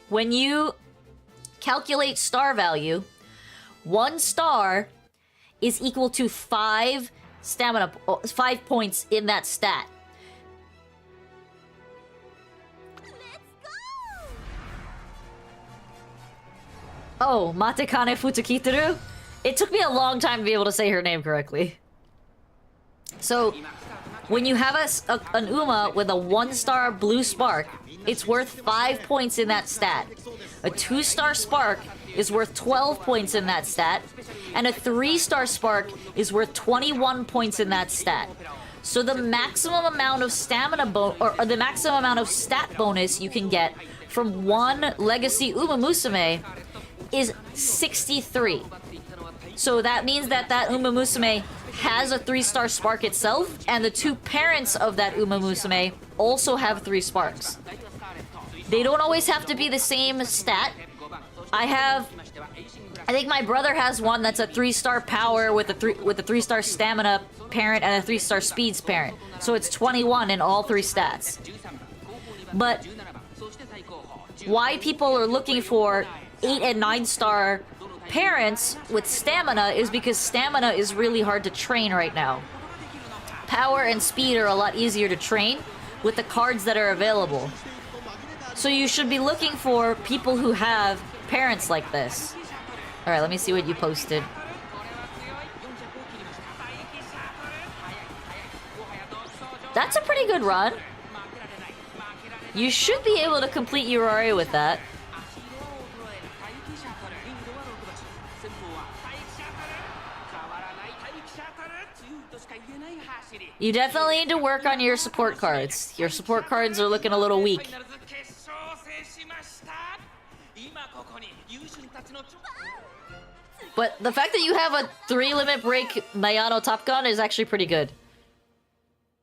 When you calculate star value, 1 star is equal to 5 stamina, 5 points in that stat. Oh, Matekane Futakitaru? It took me a long time to be able to say her name correctly. So, when you have an Uma with a 1-star blue spark, it's worth 5 points in that stat. A 2-star spark is worth 12 points in that stat. And a 3-star spark is worth 21 points in that stat. So the maximum amount of stamina or the maximum amount of stat bonus you can get from one Legacy Umamusume is 63. So that means that Umamusume has a 3-star spark itself, and the 2 parents of that Umamusume also have 3 sparks. They don't always have to be the same stat. I think my brother has one that's a 3-star power with a 3-star stamina parent and a 3-star speeds parent. So it's 21 in all 3 stats. But why people are looking for 8 and 9-star parents with stamina is because stamina is really hard to train right now. Power and speed are a lot easier to train with the cards that are available. So you should be looking for people who have parents like this. Alright, let me see what you posted. That's a pretty good run. You should be able to complete Urari with that. You definitely need to work on your support cards. Your support cards are looking a little weak. But the fact that you have a 3-limit break Mayano Top Gun is actually pretty good.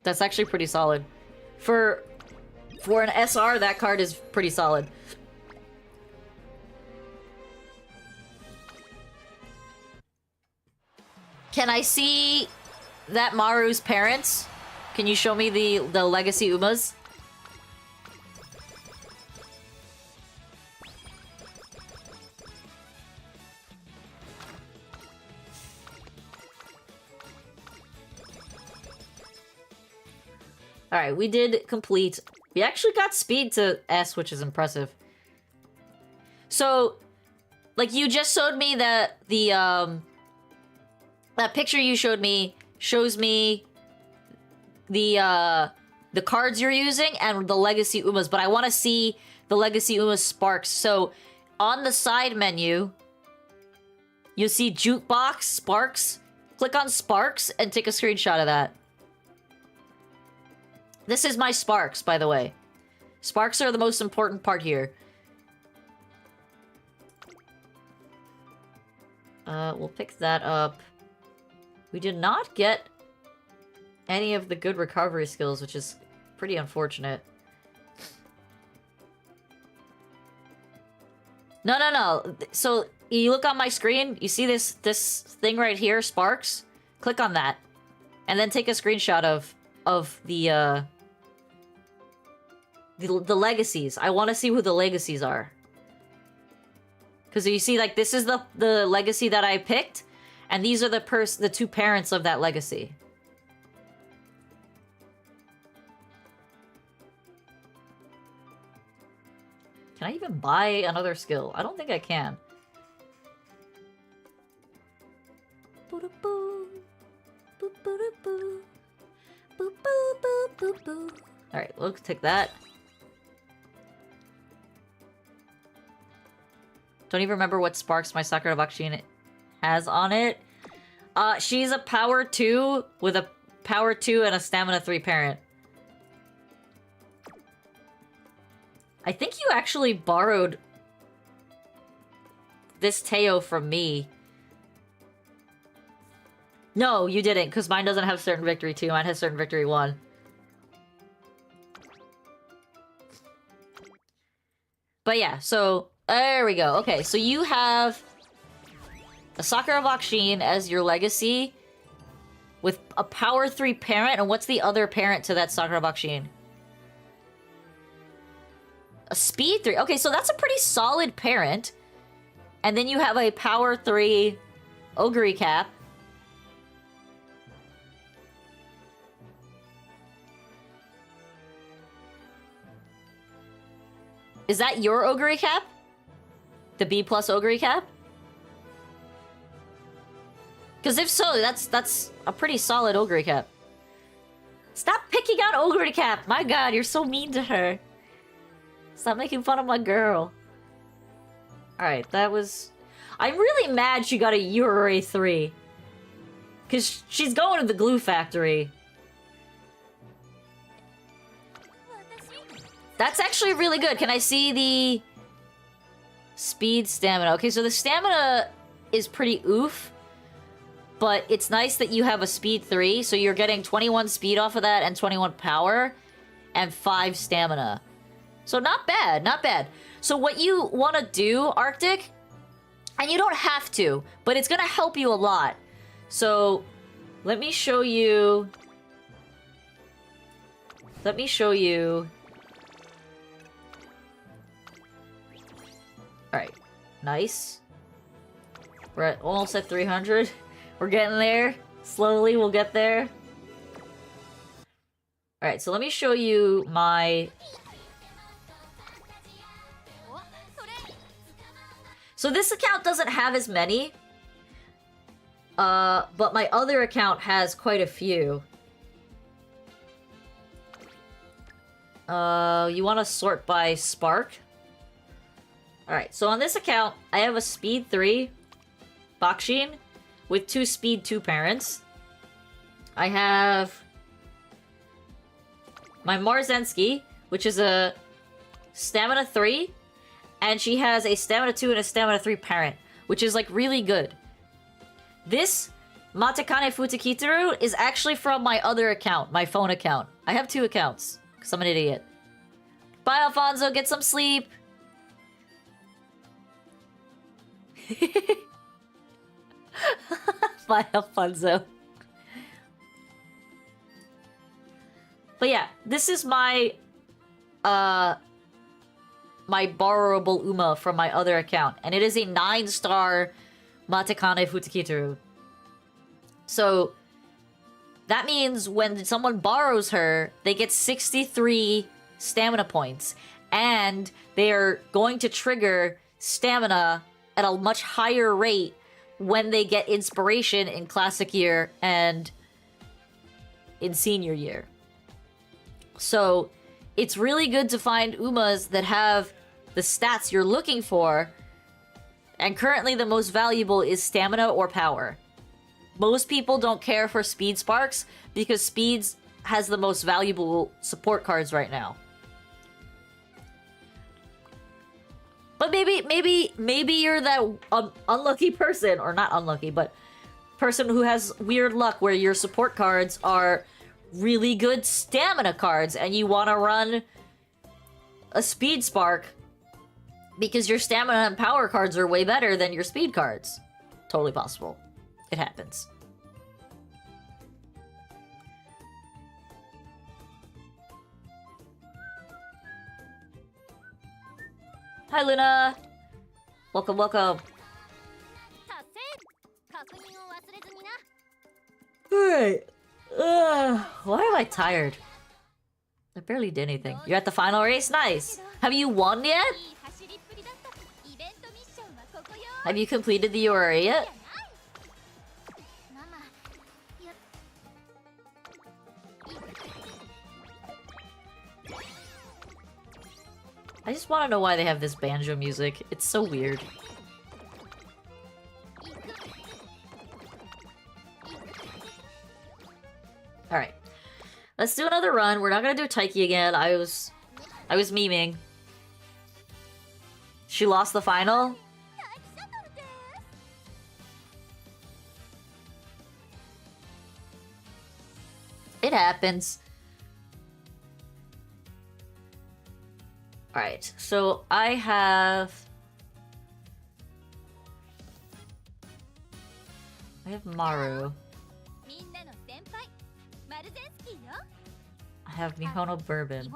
That's actually pretty solid. For an SR, that card is pretty solid. Can I see that Maru's parents? Can you show me the Legacy Umas? Alright, we did complete. We actually got speed to S, which is impressive. So, like, you just showed me that that picture you showed me shows me the cards you're using and the Legacy Umas, but I want to see the Legacy Umas sparks. So, on the side menu, you'll see Jukebox, Sparks. Click on Sparks and take a screenshot of that. This is my sparks, by the way. Sparks are the most important part here. We'll pick that up. We did not get any of the good recovery skills, which is pretty unfortunate. No. So, you look on my screen, you see this thing right here, Sparks? Click on that. And then take a screenshot of the legacies. I want to see who the legacies are. Because you see, like, this is the legacy that I picked, and these are the two parents of that legacy. Can I even buy another skill? I don't think I can. Alright, let's take that. Don't even remember what sparks my Sakura Bakushin has on it. She's a power 2 with a power 2 and a stamina 3 parent. I think you actually borrowed this Teo from me. No, you didn't, because mine doesn't have certain victory 2. Mine has certain victory 1. But yeah, so there we go. Okay, so you have a Sakura Bakushin as your legacy with a power 3 parent, and what's the other parent to that Sakura Bakushin? A speed 3. Okay, so that's a pretty solid parent. And then you have a power 3 Ogre Cap. Is that your Ogre Cap? The B plus Ogre Cap? Because if so, that's a pretty solid Ogre Cap. Stop picking out Ogre Cap! My god, you're so mean to her. Stop making fun of my girl. Alright, that was... I'm really mad she got a Urare 3. Because she's going to the glue factory. That's actually really good. Can I see the... speed stamina? Okay, so the stamina is pretty oof. But it's nice that you have a speed 3. So you're getting 21 speed off of that and 21 power. And 5 stamina. So not bad, not bad. So what you want to do, Arctic, and you don't have to, but it's going to help you a lot. So let me show you... Let me show you... Alright, nice. We're almost at 300. We're getting there. Slowly, we'll get there. Alright, so let me show you my... So this account doesn't have as many. But my other account has quite a few. You want to sort by Spark? Alright, so on this account, I have a Speed 3 Bakushin with 2 Speed 2 parents. I have my Marzensky, which is a Stamina 3, and she has a Stamina 2 and a Stamina 3 parent, which is, like, really good. This Matekane Futakitaru is actually from my other account, my phone account. I have 2 accounts, because I'm an idiot. Bye, Alfonso, get some sleep! Bye, Alfonso. But yeah, this is my my borrowable Uma from my other account, and it is a 9-star Matekane Futakitaru. So that means when someone borrows her, they get 63 stamina points, and they are going to trigger stamina at a much higher rate when they get inspiration in classic year and in senior year. So it's really good to find Umas that have the stats you're looking for, and currently the most valuable is stamina or power. Most people don't care for speed sparks because speeds has the most valuable support cards right now. But maybe you're that unlucky person, or not unlucky, but person who has weird luck where your support cards are really good stamina cards and you want to run a speed spark because your stamina and power cards are way better than your speed cards. Totally possible. It happens. Hi, Luna. Welcome, welcome. Alright. Why am I tired? I barely did anything. You're at the final race? Nice! Have you won yet? Have you completed the URA yet? I just want to know why they have this banjo music. It's so weird. Alright. Let's do another run. We're not gonna do Taiki again. I was memeing. She lost the final? It happens. Alright, so I have Maru. I have Mihono Bourbon.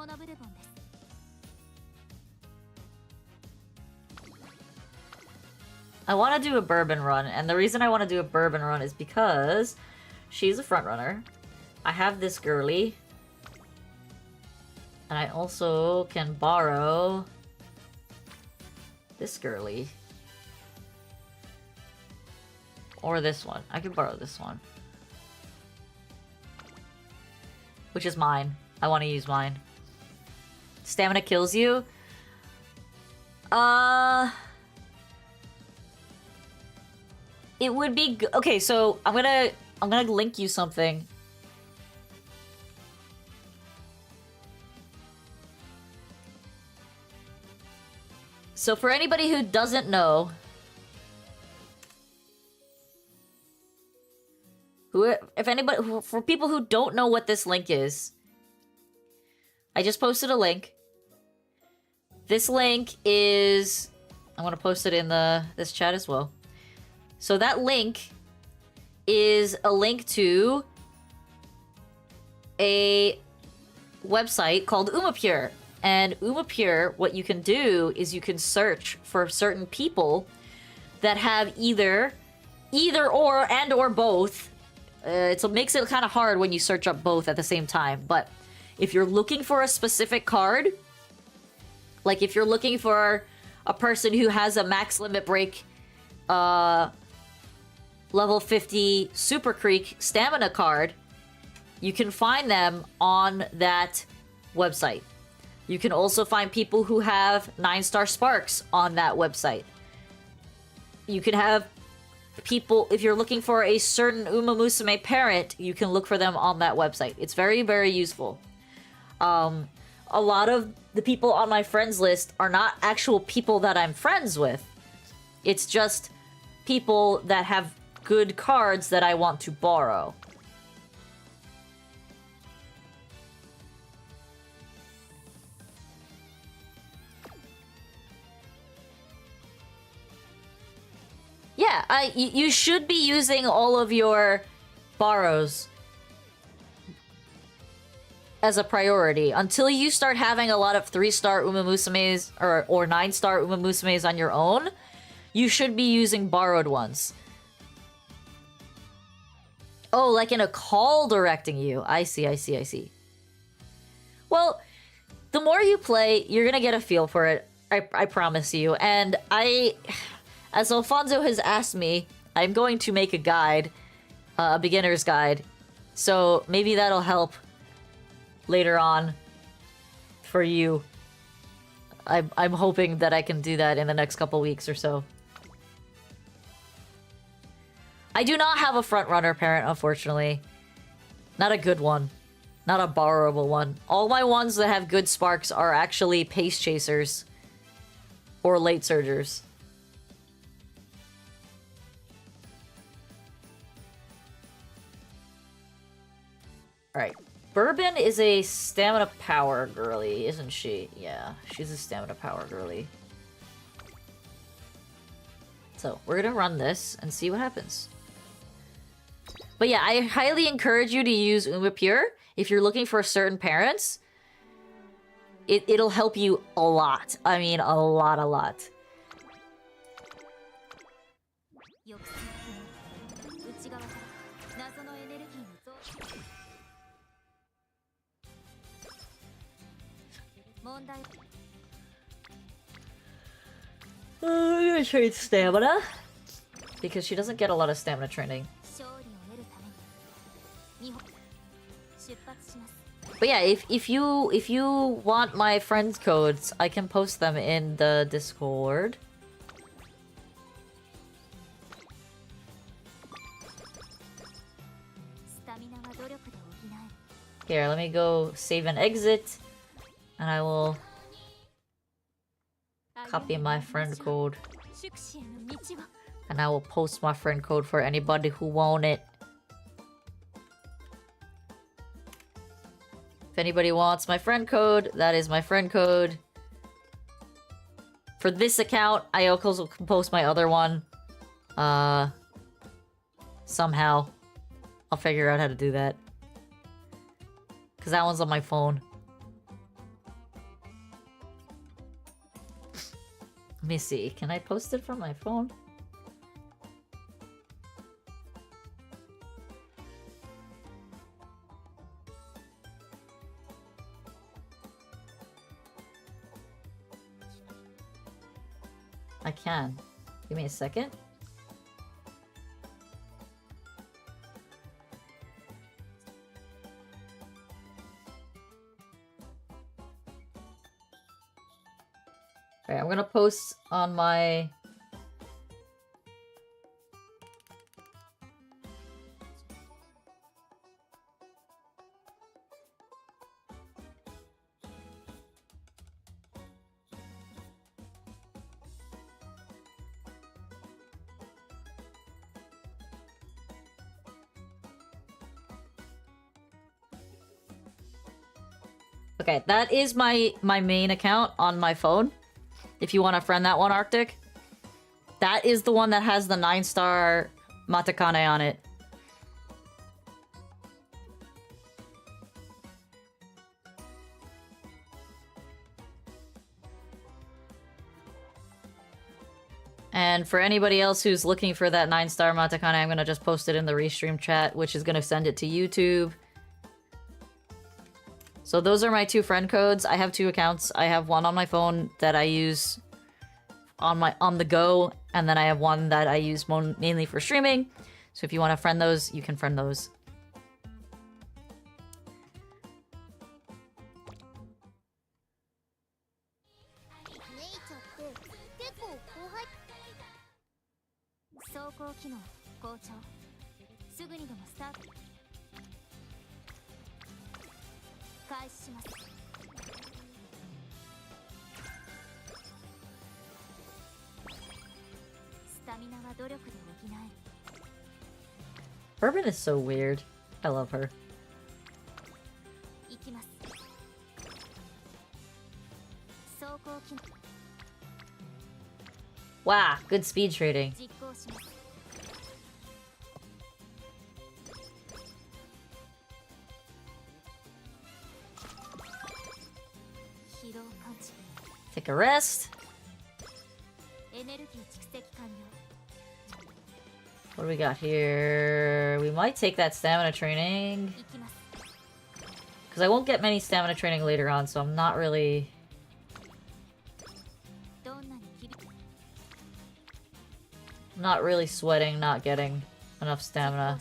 I want to do a bourbon run, and the reason I want to do a bourbon run is because she's a front runner. I have this girly. And I also can borrow this girly. Or this one. I can borrow this one. Which is mine. I want to use mine. Stamina kills you? It would be okay, so I'm gonna link you something. So for anybody who doesn't know, for people who don't know what this link is, I just posted a link. This link is, I'm gonna post it in this chat as well. So that link is a link to a website called Umapure. And Umapure, what you can do is you can search for certain people that have either or and or both. It makes it kind of hard when you search up both at the same time. But if you're looking for a specific card, like if you're looking for a person who has a max limit break, level 50 Super Creek stamina card, you can find them on that website. You can also find people who have 9-star sparks on that website. You can have people, if you're looking for a certain Umamusume parent, you can look for them on that website. It's very, very useful. A lot of the people on my friends list are not actual people that I'm friends with. It's just people that have good cards that I want to borrow. Yeah, you should be using all of your borrows as a priority. Until you start having a lot of 3-star Umamusumes or 9-star Umamusumes on your own, you should be using borrowed ones. Oh, like in a call directing you. I see. Well, the more you play, you're gonna get a feel for it. I promise you. And as Alfonso has asked me, I'm going to make a guide, a beginner's guide. So maybe that'll help later on for you. I'm hoping that I can do that in the next couple weeks or so. I do not have a front-runner parent, unfortunately. Not a good one. Not a borrowable one. All my ones that have good sparks are actually pace chasers or late surgers. Alright. Bourbon is a stamina power girly, isn't she? Yeah, she's a stamina power girly. So, we're gonna run this and see what happens. But yeah, I highly encourage you to use Umapure if you're looking for certain parents. It'll help you a lot. I mean, a lot. I'm gonna trade stamina because she doesn't get a lot of stamina training. But yeah, if you want my friends codes, I can post them in the Discord. Here, let me go save and exit, and I will copy my friend code. And I will post my friend code for anybody who want it. If anybody wants my friend code, that is my friend code. For this account, I also can post my other one. Somehow. I'll figure out how to do that. Because that one's on my phone. Let me see. Can I post it from my phone? I can. Give me a second. Alright, I'm gonna post on my... Okay, that is my main account on my phone. If you want to friend that one, Arctic. That is the one that has the 9-star Matakane on it. And for anybody else who's looking for that 9-star Matakane, I'm gonna just post it in the restream chat, which is gonna send it to YouTube. So those are my two friend codes. I have two accounts. I have one on my phone that I use on the go, and then I have one that I use mainly for streaming. So if you want to friend those, you can friend those. Bourbon is so weird. I love her. Wow, good speed trading. Take a rest. What do we got here? We might take that stamina training. Because I won't get many stamina training later on, so I'm not really... not really sweating not getting enough stamina.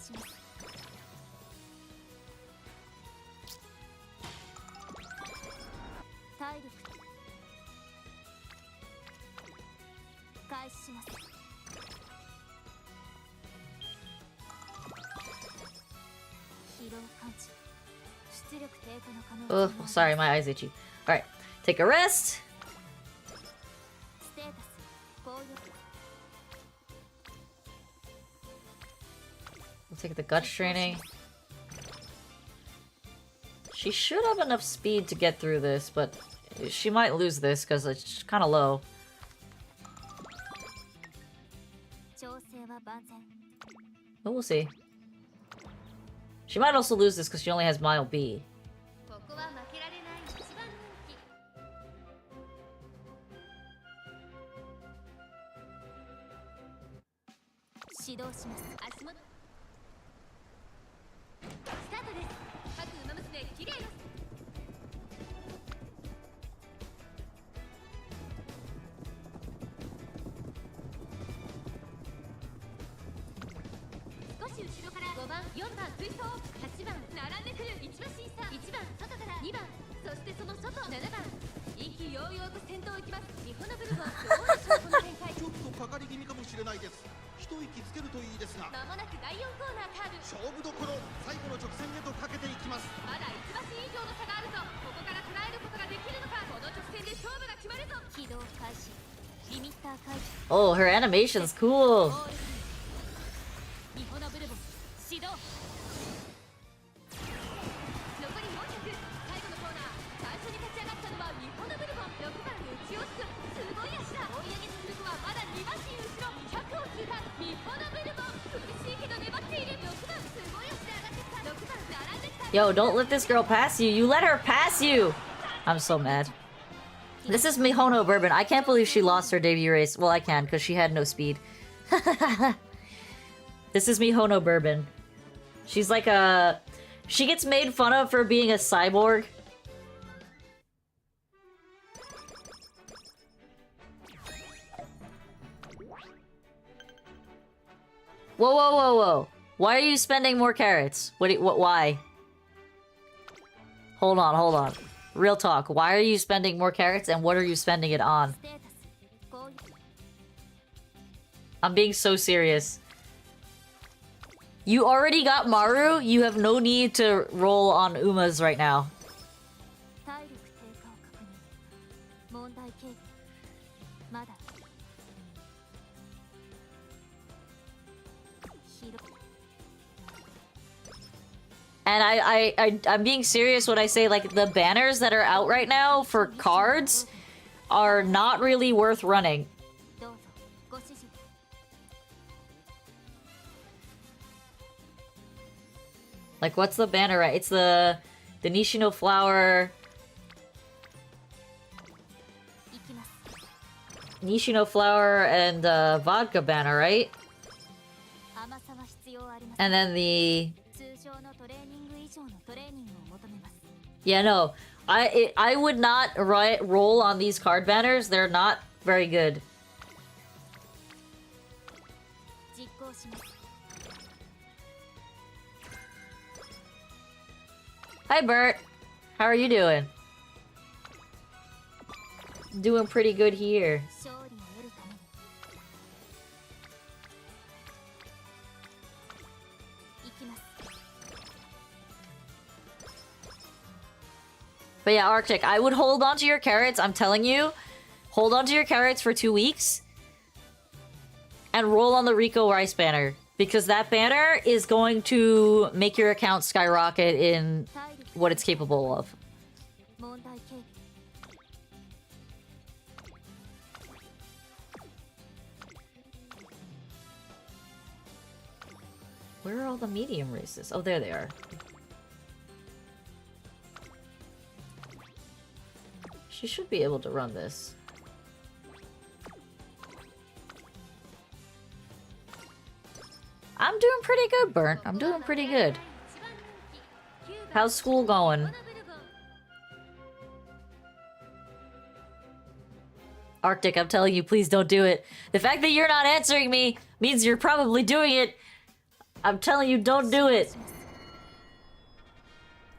Oh, sorry, my eyes itchy. Alright, take a rest. We'll take the guts training. She should have enough speed to get through this, but she might lose this because it's kind of low. But we'll see. She might also lose this because she only has Mile B. Oh, her animation's cool. Yo, don't let this girl pass you. You let her pass you. I'm so mad. This is Mihono Bourbon. I can't believe she lost her debut race. Well, I can, because she had no speed. This is Mihono Bourbon. She's like a... She gets made fun of for being a cyborg. Whoa, whoa, whoa, whoa. Why are you spending more carrots? Why? Hold on, hold on. Real talk. Why are you spending more carrots and what are you spending it on? I'm being so serious. You already got Maru. You have no need to roll on Umas right now. And I'm being serious when I say, like, the banners that are out right now for cards are not really worth running. Like, what's the banner, right? It's the Nishino Flower... Nishino Flower and Vodka banner, right? And then the... Yeah, no. I would not roll on these card banners. They're not very good. Hi, Bert. How are you doing? Doing pretty good here. But yeah, Arctic, I would hold on to your carrots. I'm telling you, hold on to your carrots for 2 weeks. And roll on the Rico Rice banner. Because that banner is going to make your account skyrocket in what it's capable of. Where are all the medium races? Oh, there they are. She should be able to run this. I'm doing pretty good, Burnt. I'm doing pretty good. How's school going? Arctic, I'm telling you, please don't do it. The fact that you're not answering me means you're probably doing it. I'm telling you, don't do it.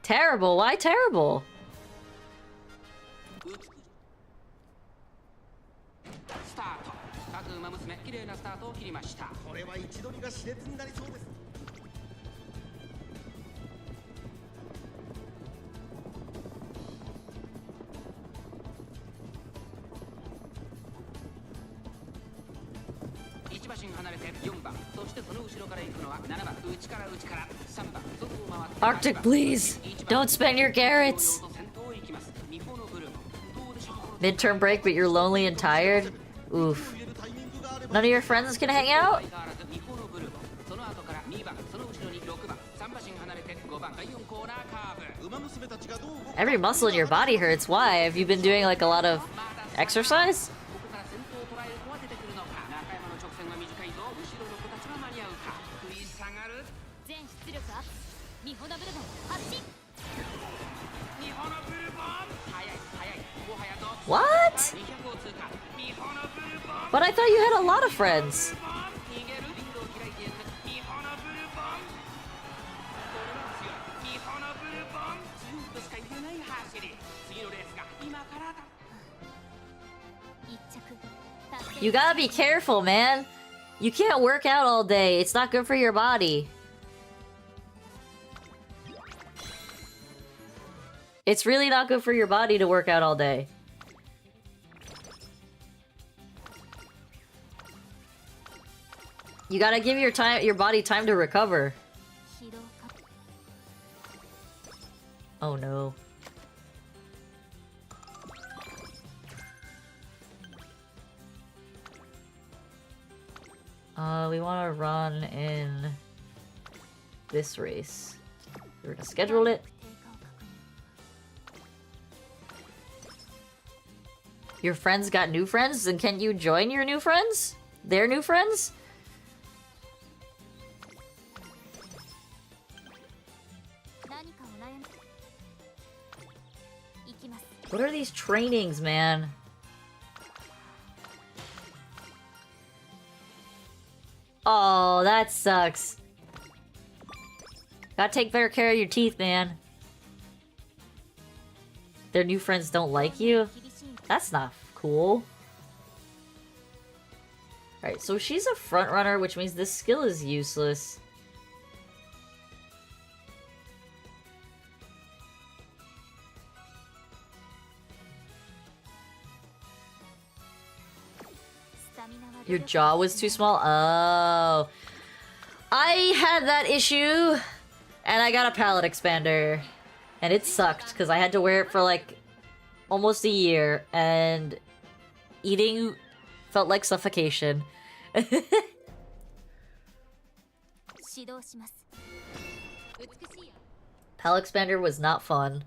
Terrible. Why terrible? Arctic, please! Don't spend your carrots! Midterm break, but you're lonely and tired? Oof. None of your friends can hang out? Every muscle in your body hurts. Why? Have you been doing like a lot of exercise? What? But I thought you had a lot of friends. You gotta be careful, man. You can't work out all day. It's not good for your body. It's really not good for your body to work out all day. You gotta give your body time to recover. Oh no. We want to run in this race. We're gonna schedule it. Your friends got new friends, and can you join your new friends? Their new friends? What are these trainings, man? Oh, that sucks. Gotta take better care of your teeth, man. Their new friends don't like you? That's not cool. Alright, so she's a front runner, which means this skill is useless. Your jaw was too small? Oh. I had that issue, and I got a palate expander. And it sucked, because I had to wear it for like almost a year, and eating felt like suffocation. Palate expander was not fun.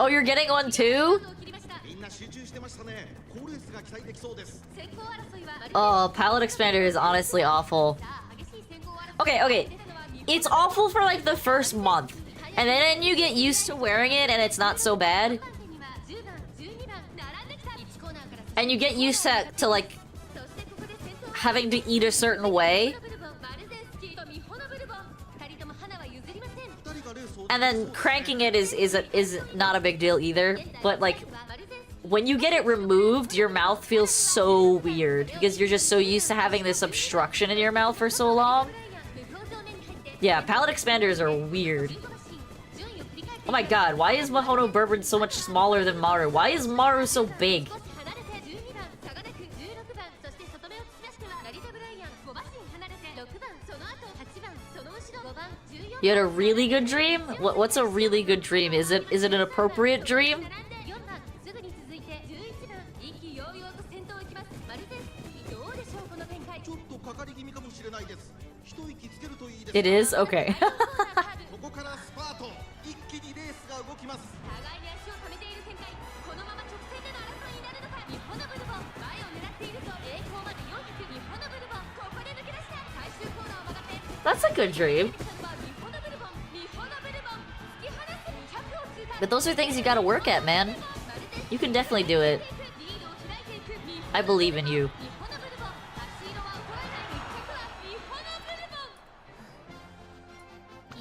Oh, you're getting one too? Oh, palate expander is honestly awful. Okay. It's awful for like the first month. And then you get used to wearing it and it's not so bad. And you get used to like having to eat a certain way. And then cranking it is not a big deal either. But like when you get it removed, your mouth feels so weird because you're just so used to having this obstruction in your mouth for so long. Yeah, palate expanders are weird. Oh my god, why is Mihono Bourbon so much smaller than Maru? Why is Maru so big? You had a really good dream? What's a really good dream? Is it an appropriate dream? It is? Okay. That's a good dream. But those are things you gotta work at, man. You can definitely do it. I believe in you.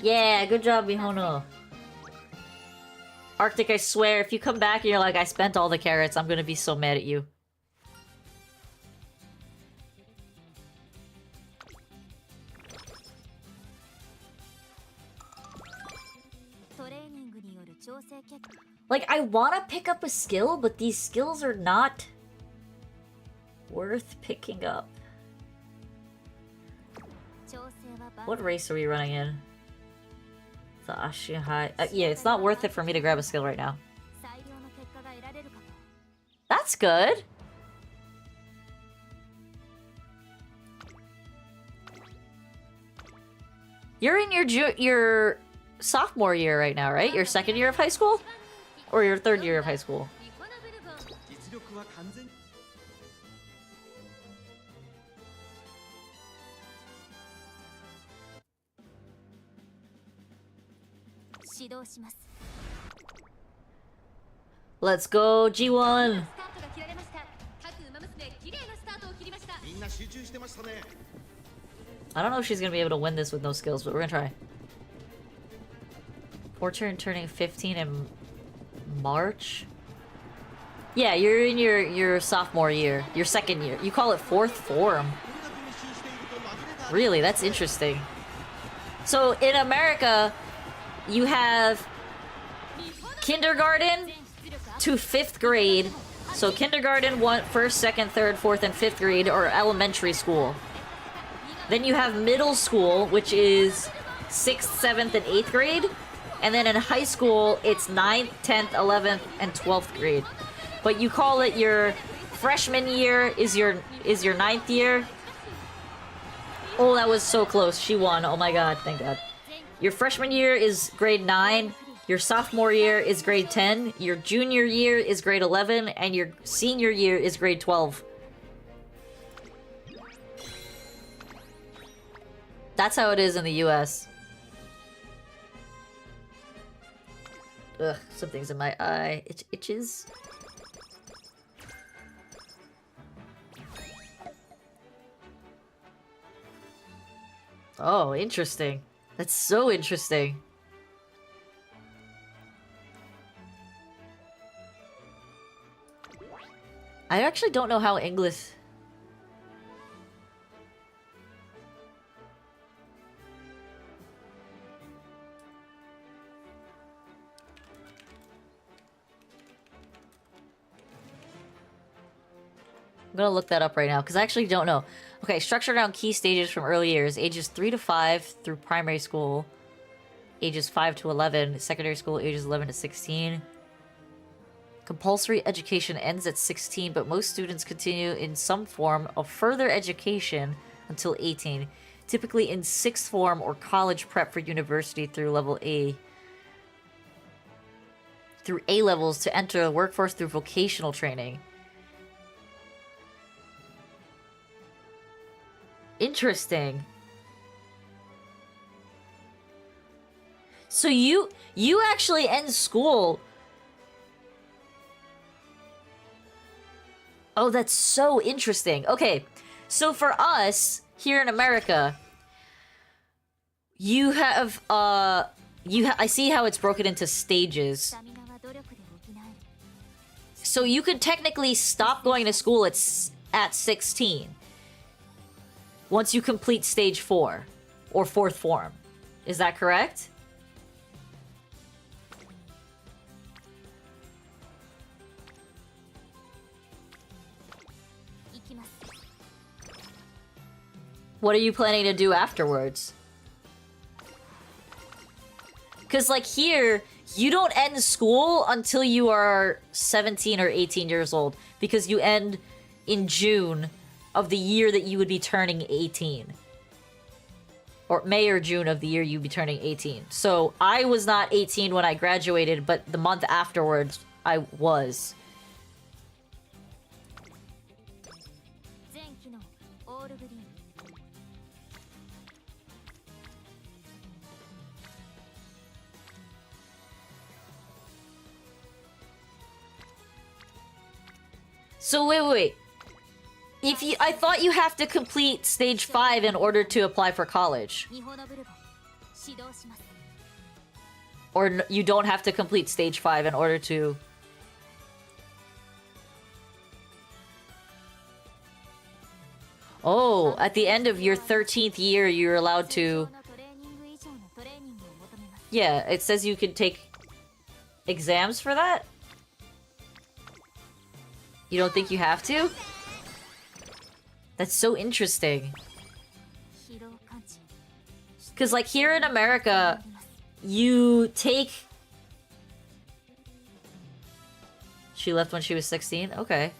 Yeah, good job, Mihono. Arctic, I swear, if you come back and you're like, I spent all the carrots, I'm gonna be so mad at you. Like, I want to pick up a skill, but these skills are not worth picking up. What race are we running in? The Ashihai. Yeah, it's not worth it for me to grab a skill right now. That's good. You're in your sophomore year right now, right? Your second year of high school? Or your third year of high school? Let's go, G1! I don't know if she's gonna be able to win this with no skills, but we're gonna try. Fortune turning 15 in March? Yeah, you're in your sophomore year. Your second year. You call it fourth form. Really? That's interesting. So, in America, you have kindergarten to 5th grade. So, kindergarten, 1st, 2nd, 3rd, 4th, and 5th grade, or elementary school. Then you have middle school, which is 6th, 7th, and 8th grade. And then in high school, it's 9th, 10th, 11th, and 12th grade. But you call it your freshman year is your 9th year. Oh, that was so close. She won. Oh my god, thank god. Your freshman year is grade 9. Your sophomore year is grade 10. Your junior year is grade 11. And your senior year is grade 12. That's how it is in the US. Ugh, something's in my eye. It itches. Oh, interesting. That's so interesting. I actually don't know how English... I'm gonna look that up right now, because I actually don't know. Okay, structured around key stages from early years. Ages 3 to 5 through primary school. Ages 5 to 11. Secondary school, ages 11 to 16. Compulsory education ends at 16, but most students continue in some form of further education until 18. Typically in 6th form or college prep for university through level A. Through A levels to enter the workforce through vocational training. Interesting. So you actually end school. Oh, that's so interesting. Okay, so for us here in America, you have I see how it's broken into stages. So you could technically stop going to school at 16. Once you complete stage 4 or 4th form. Is that correct? What are you planning to do afterwards? Because like here, you don't end school until you are 17 or 18 years old. Because you end in June of the year that you would be turning 18. Or May or June of the year you'd be turning 18. So I was not 18 when I graduated, but the month afterwards, I was. So wait. I thought you have to complete stage 5 in order to apply for college. Or you don't have to complete stage 5 in order to... Oh, at the end of your 13th year, you're allowed to... Yeah, it says you can take exams for that? You don't think you have to? That's so interesting. Because, like, here in America, you take... She left when she was 16? Okay.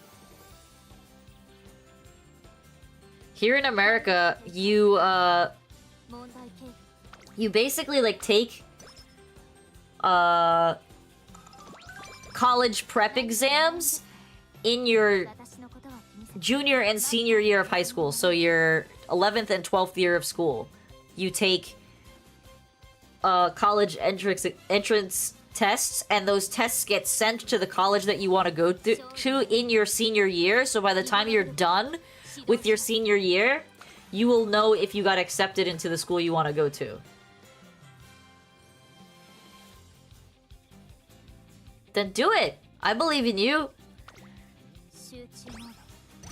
Here in America, you basically, like, take... college prep exams in your junior and senior year of high school. So your 11th and 12th year of school. You take college entrance tests, and those tests get sent to the college that you want to go to in your senior year. So by the time you're done with your senior year, you will know if you got accepted into the school you want to go to. Then do it! I believe in you!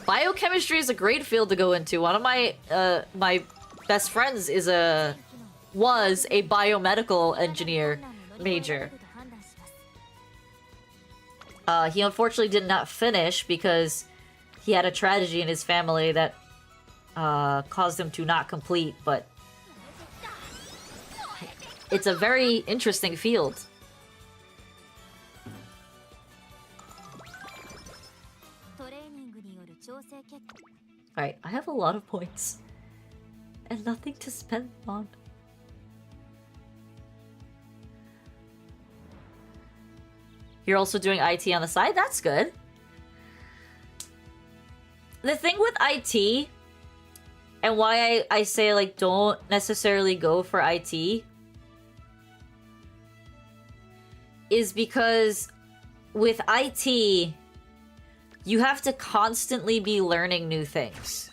Biochemistry is a great field to go into. One of my my best friends was a biomedical engineer major. He unfortunately did not finish because he had a tragedy in his family that caused him to not complete, but it's a very interesting field. Alright, I have a lot of points and nothing to spend on. You're also doing IT on the side? That's good. The thing with IT, and why I say, like, don't necessarily go for IT, is because with IT, you have to constantly be learning new things.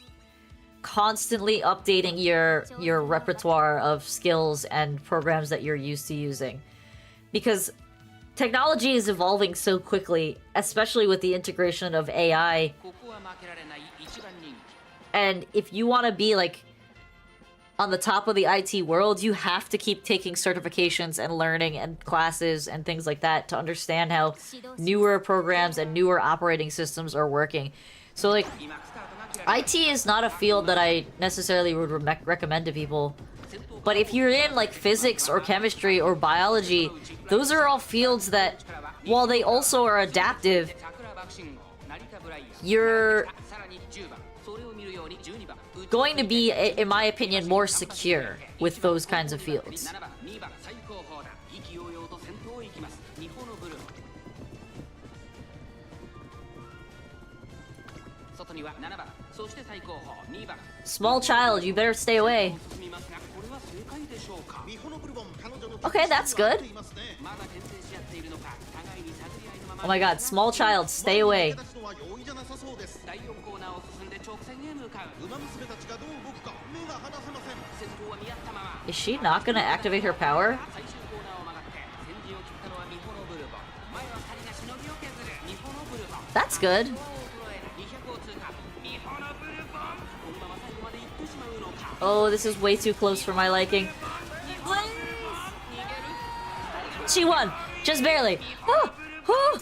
Constantly updating your repertoire of skills and programs that you're used to using. Because technology is evolving so quickly, especially with the integration of AI. And if you want to be, like, on the top of the IT world, you have to keep taking certifications and learning and classes and things like that to understand how newer programs and newer operating systems are working. So, like, IT is not a field that I necessarily would recommend to people. But if you're in, like, physics or chemistry or biology, those are all fields that, while they also are adaptive, you're going to be, in my opinion, more secure with those kinds of fields. Small child, you better stay away. Okay, that's good. Oh my god, small child, stay away. Is she not gonna activate her power? That's good. Oh, this is way too close for my liking. She won! Just barely! Oh, oh.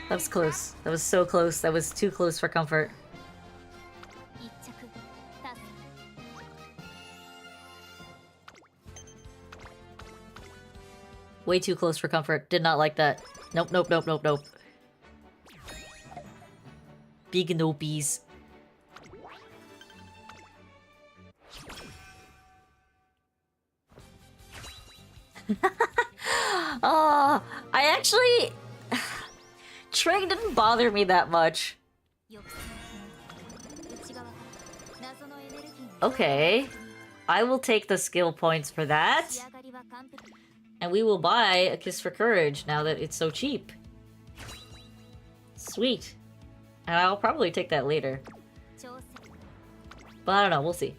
That was close. That was so close. That was too close for comfort. Way too close for comfort. Did not like that. Nope, nope, nope, nope, nope. Big nopies. Oh, I actually... Trig didn't bother me that much. Okay. I will take the skill points for that. And we will buy a Kiss for Courage now that it's so cheap. Sweet. And I'll probably take that later. But I don't know, we'll see.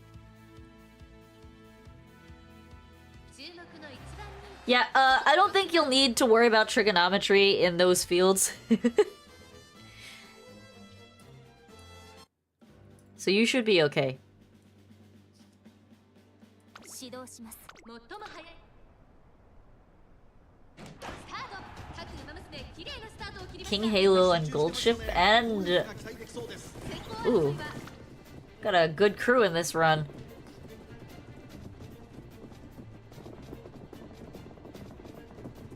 Yeah, I don't think you'll need to worry about trigonometry in those fields. So you should be okay. King Halo and Gold Ship and... Ooh. Got a good crew in this run.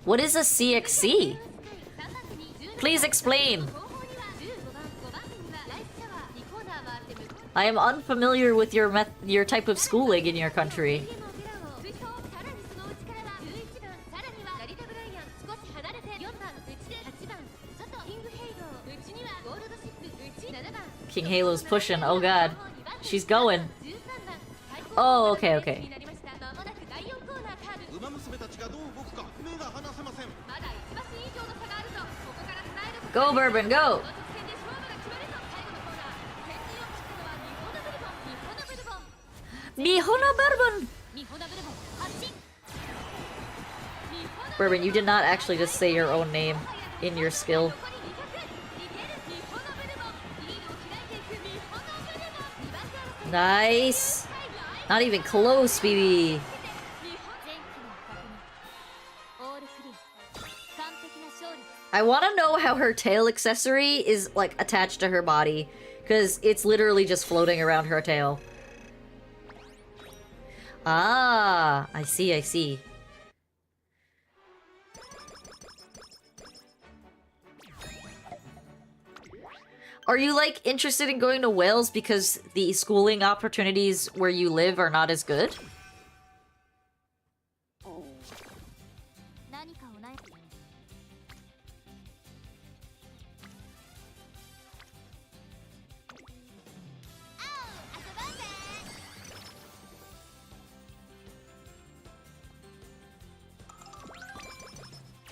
What is a CXC? Please explain. I am unfamiliar with your type of schooling in your country. King Halo's pushing. Oh god. She's going. Oh, okay, okay. Go, Bourbon, go! Mihona Bourbon! Bourbon, you did not actually just say your own name in your skill. Nice! Not even close, BB! I want to know how her tail accessory is, like, attached to her body. Because it's literally just floating around her tail. Ah, I see, I see. Are you, like, interested in going to Wales because the schooling opportunities where you live are not as good?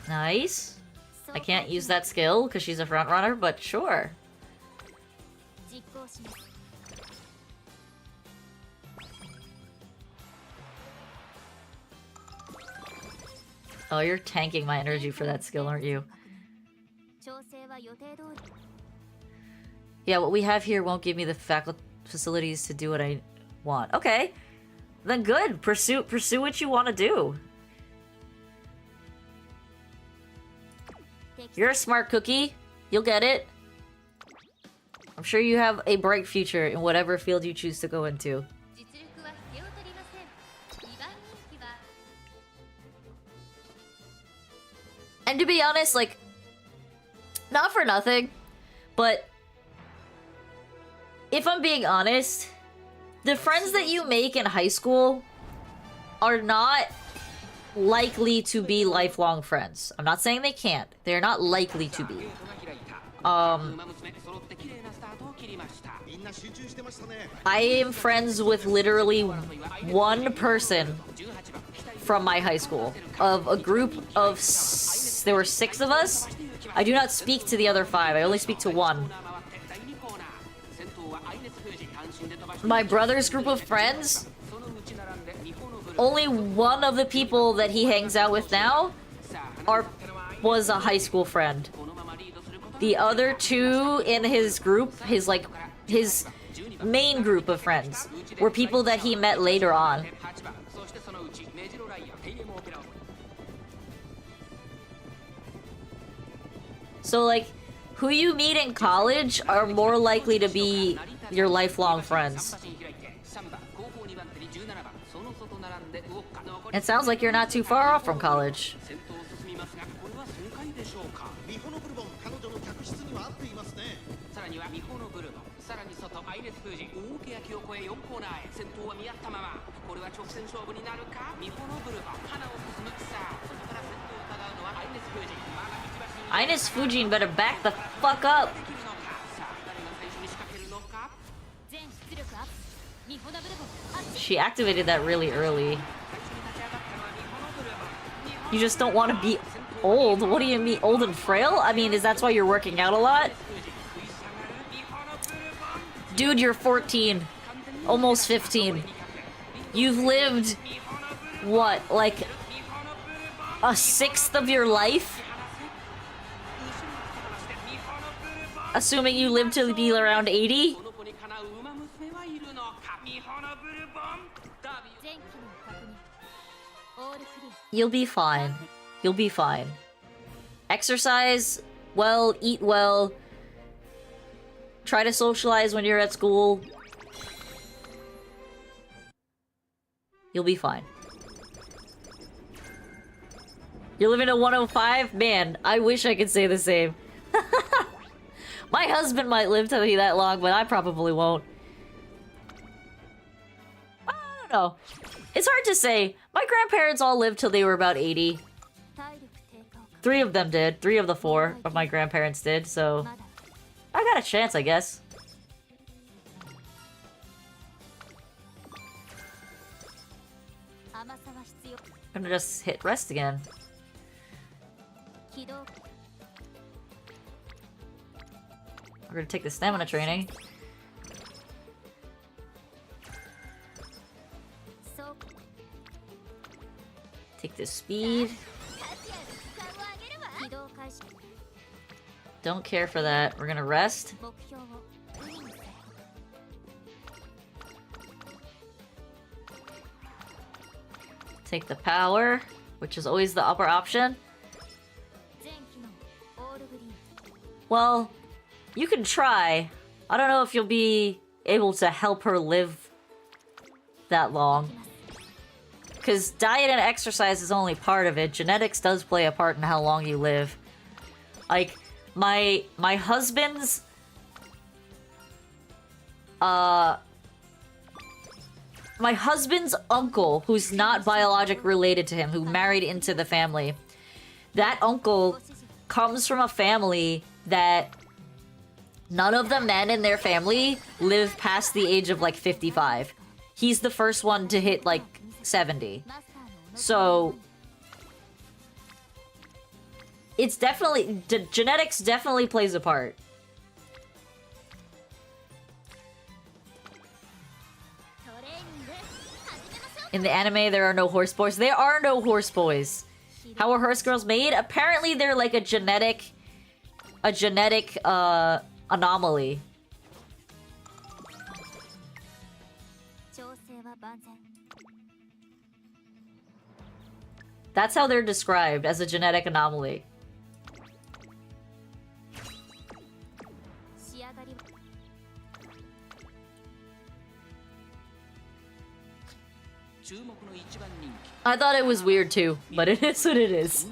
Nice. I can't use that skill because she's a front runner, but sure. Oh, you're tanking my energy for that skill, aren't you? Yeah, what we have here won't give me the facilities to do what I want. Okay. Then good. Pursue what you want to do. You're a smart cookie. You'll get it. I'm sure you have a bright future in whatever field you choose to go into. And to be honest, like, not for nothing, but if I'm being honest, the friends that you make in high school are not likely to be lifelong friends. I'm not saying they can't. They're not likely to be. I am friends with literally one person from my high school. Of a group of... there were 6 of us. I do not speak to the other 5. I only speak to one. My brother's group of friends... only one of the people that he hangs out with now was a high school friend. The other 2 in his group, his main group of friends, were people that he met later on. So, like, who you meet in college are more likely to be your lifelong friends. It sounds like you're not too far off from college. Ines Fujin better back the fuck up. She activated that really early. You just don't want to be old? What do you mean, old and frail? I mean, is that why you're working out a lot? Dude, you're 14. Almost 15. You've lived, what, like, a 1/6 of your life? Assuming you live to be around 80? You'll be fine. You'll be fine. Exercise well, eat well. Try to socialize when you're at school. You'll be fine. You're living at 105? Man, I wish I could say the same. My husband might live to be that long, but I probably won't. I don't know. It's hard to say. My grandparents all lived till they were about 80. 3 of them did. 3 of the 4 of my grandparents did, so... I got a chance, I guess. I'm gonna just hit rest again. We're gonna take the stamina training. Take the speed. Don't care for that. We're gonna rest. Take the power, which is always the upper option. Well, you can try. I don't know if you'll be able to help her live that long. Because diet and exercise is only part of it. Genetics does play a part in how long you live. Like, my husband's... my husband's uncle, who's not biologic related to him, who married into the family, that uncle comes from a family that none of the men in their family live past the age of like 55. He's the first one to hit like 70. So it's definitely... genetics definitely plays a part. In the anime, there are no horse boys. There are no horse boys. How are horse girls made? Apparently, they're like a genetic anomaly. That's how they're described, as a genetic anomaly. I thought it was weird too, but it is what it is.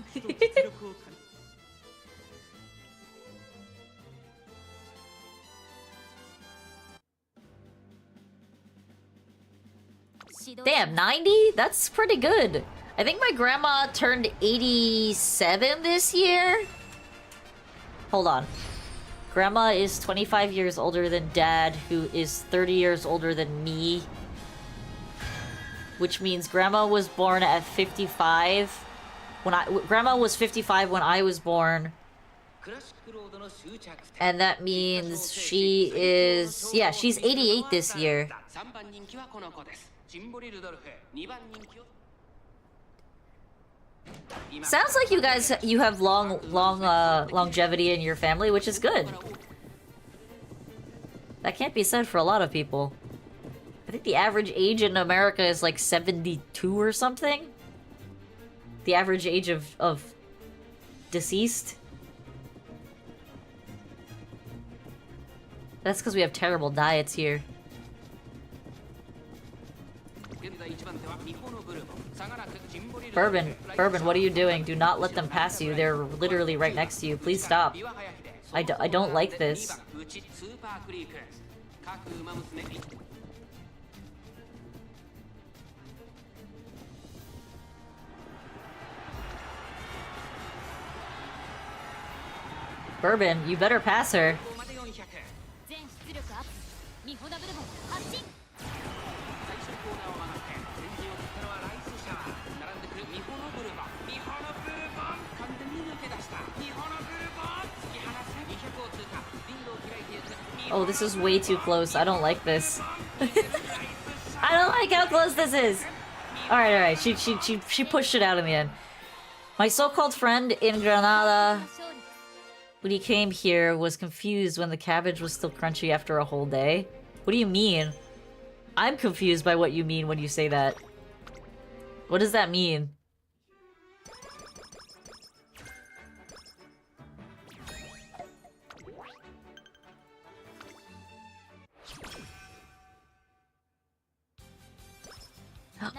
Damn, 90? That's pretty good. I think my grandma turned 87 this year. Hold on. Grandma is 25 years older than Dad, who is 30 years older than me. Which means Grandma was born at 55. Grandma was 55 when I was born. And that means she is... yeah, she's 88 this year. Sounds like you have long longevity in your family, which is good. That can't be said for a lot of people. I think the average age in America is like 72 or something. The average age of deceased. That's because we have terrible diets here. Bourbon, what are you doing? Do not let them pass you. They're literally right next to you. Please stop. I don't like this. Bourbon, you better pass her. Oh, this is way too close. I don't like this. I don't like how close this is. Alright. She pushed it out in the end. My so-called friend in Granada, when he came here, was confused when the cabbage was still crunchy after a whole day. What do you mean? I'm confused by what you mean when you say that. What does that mean?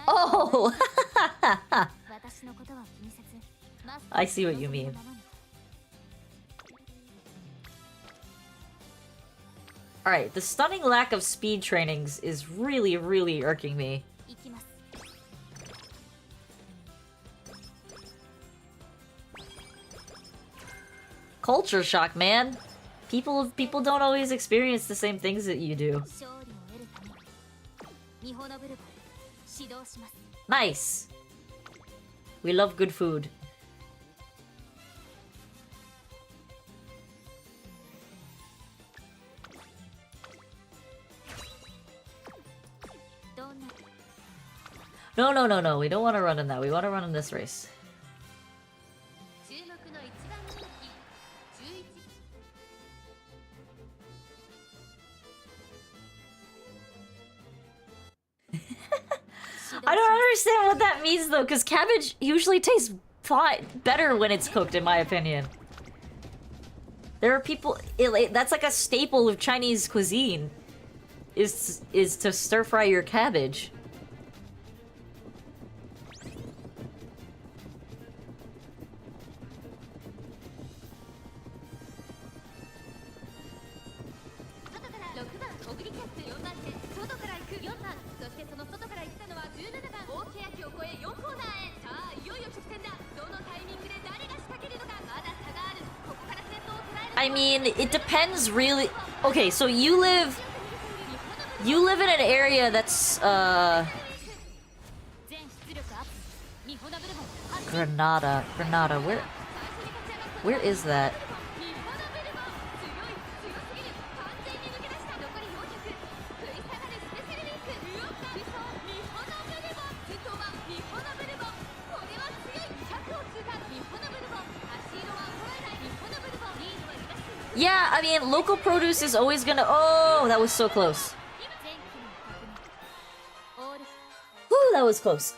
Oh! I see what you mean. Alright, the stunning lack of speed trainings is really, really irking me. Culture shock, man! People don't always experience the same things that you do. Nice! We love good food. No, no, no, no. We don't want to run in that. We want to run in this race. I don't understand what that means though, because cabbage usually tastes better when it's cooked, in my opinion. There are people... that's like a staple of Chinese cuisine. Is to stir fry your cabbage. I mean, it depends really... Okay, so you live in an area that's, Granada. Granada, where is that? Yeah, I mean, local produce is always gonna... Oh, that was so close. Whew, that was close.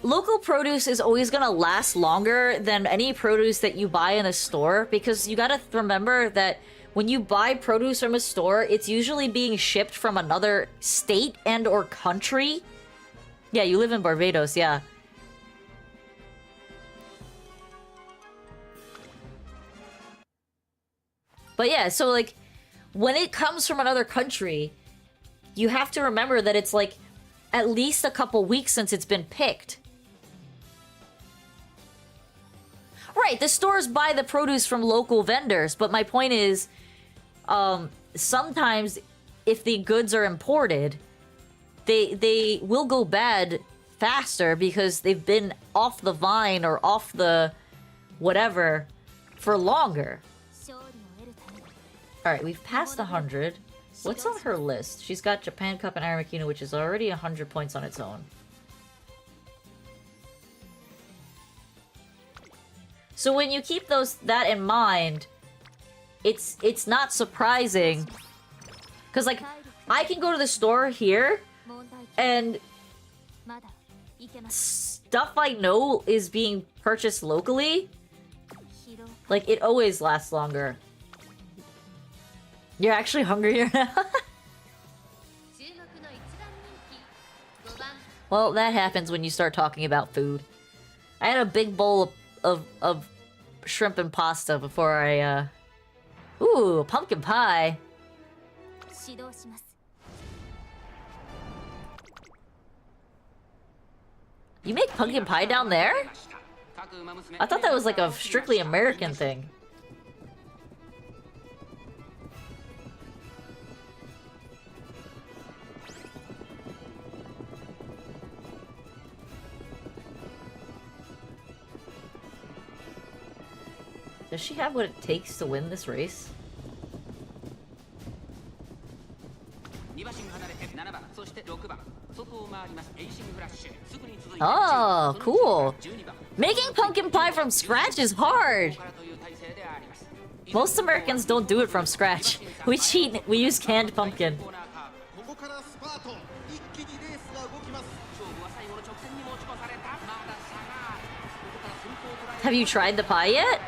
Local produce is always gonna last longer than any produce that you buy in a store, because you gotta remember that when you buy produce from a store, it's usually being shipped from another state and or country. Yeah, you live in Barbados, yeah. But yeah, so like, when it comes from another country, you have to remember that it's like at least a couple weeks since it's been picked. Right, the stores buy the produce from local vendors, but my point is, sometimes if the goods are imported, they will go bad faster because they've been off the vine or off the whatever for longer. Alright, we've passed 100. What's on her list? She's got Japan Cup and Aramakina, which is already 100 points on its own. So when you keep that in mind, it's not surprising. Because, like, I can go to the store here, and stuff I know is being purchased locally. Like, it always lasts longer. You're actually hungrier now? Well, that happens when you start talking about food. I had a big bowl of shrimp and pasta before I, Ooh, pumpkin pie. You make pumpkin pie down there? I thought that was like a strictly American thing. Does she have what it takes to win this race? Oh, cool. Making pumpkin pie from scratch is hard. Most Americans don't do it from scratch. We cheat. We use canned pumpkin. Have you tried the pie yet?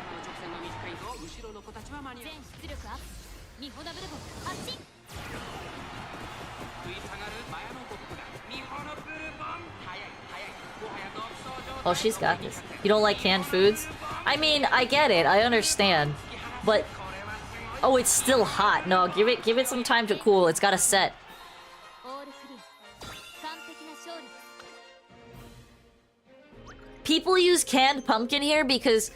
Oh, she's got this. You don't like canned foods? I mean, I get it. I understand. But... Oh, it's still hot. No, give it some time to cool. It's gotta set. People use canned pumpkin here because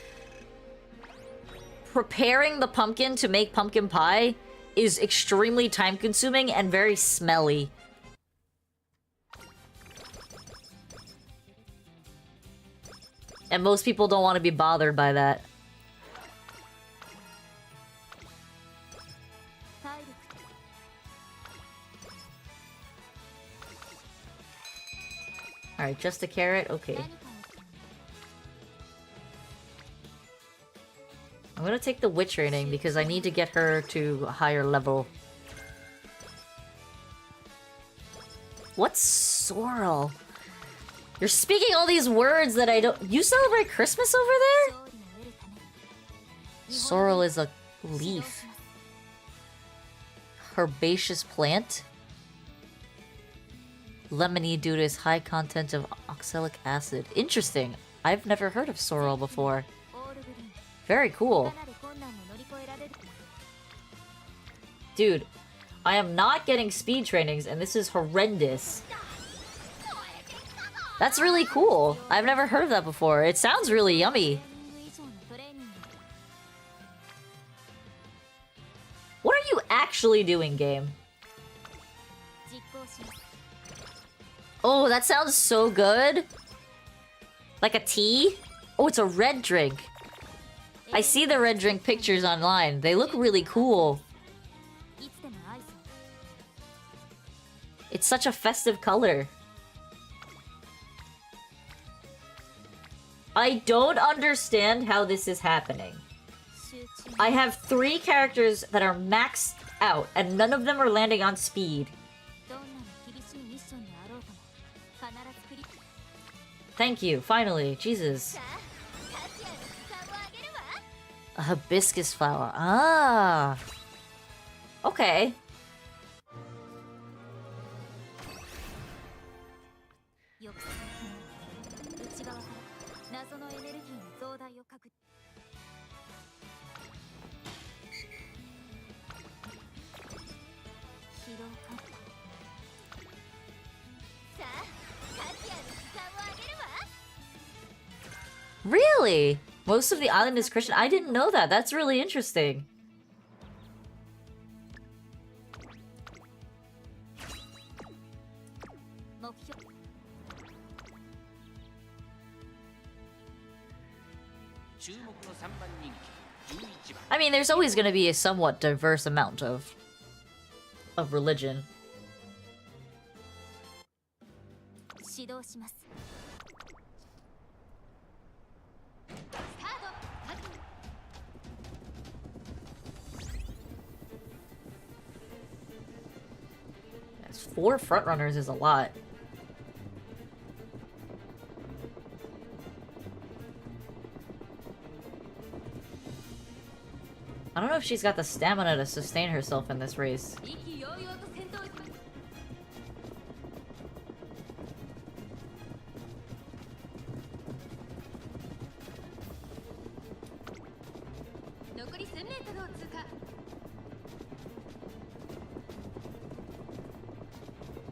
preparing the pumpkin to make pumpkin pie is extremely time-consuming and very smelly. And most people don't want to be bothered by that. Alright, just a carrot? Okay. I'm gonna take the witch training because I need to get her to a higher level. What's sorrel? You're speaking all these words that I don't- You celebrate Christmas over there? Sorrel is a leaf. Herbaceous plant? Lemony due to its high content of oxalic acid. Interesting. I've never heard of sorrel before. Very cool. Dude, I am not getting speed trainings and this is horrendous. That's really cool. I've never heard of that before. It sounds really yummy. What are you actually doing, game? Oh, that sounds so good. Like a tea? Oh, it's a red drink. I see the red drink pictures online. They look really cool. It's such a festive color. I don't understand how this is happening. I have 3 characters that are maxed out, and none of them are landing on speed. Thank you, finally. Jesus. A hibiscus flower. Ah. Okay. Really? Most of the island is Christian? I didn't know that. That's really interesting. I mean, there's always going to be a somewhat diverse amount of religion. That's 4 frontrunners is a lot. I don't know if she's got the stamina to sustain herself in this race.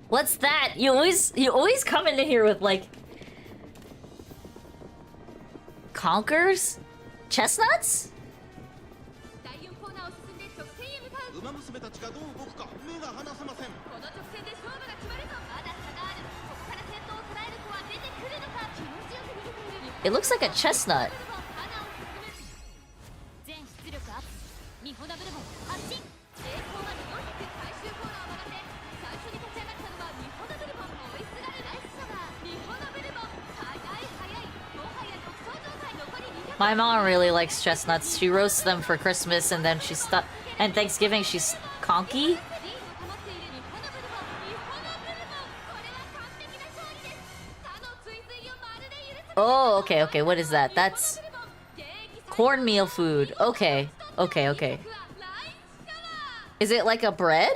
What's that? You always come into here with like conkers? Chestnuts? It looks like a chestnut. My mom really likes chestnuts. She roasts them for Christmas and then and Thanksgiving she's conky. Oh, okay, what is that? That's cornmeal food. Okay. Is it like a bread?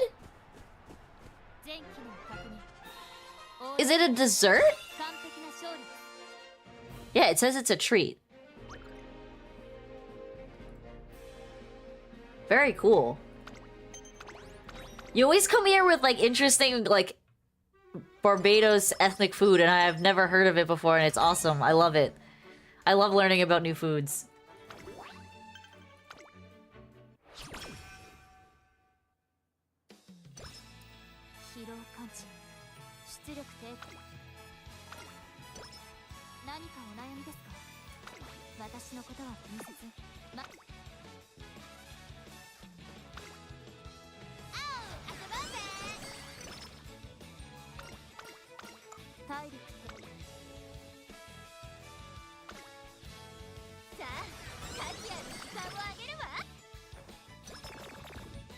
Is it a dessert? Yeah, it says it's a treat. Very cool. You always come here with like interesting like Barbados ethnic food and I have never heard of it before and it's awesome. I love it. I love learning about new foods.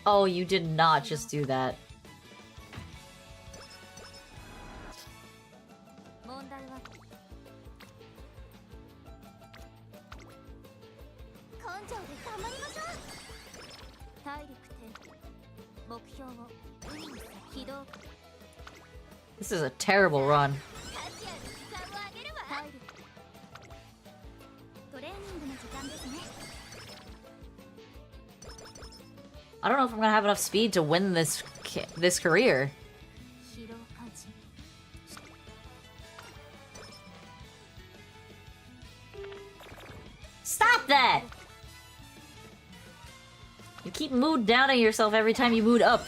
Oh, you did not just do that. This is a terrible run. I don't know if I'm gonna have enough speed to win this career. Stop that! You keep mood down on yourself every time you mood up.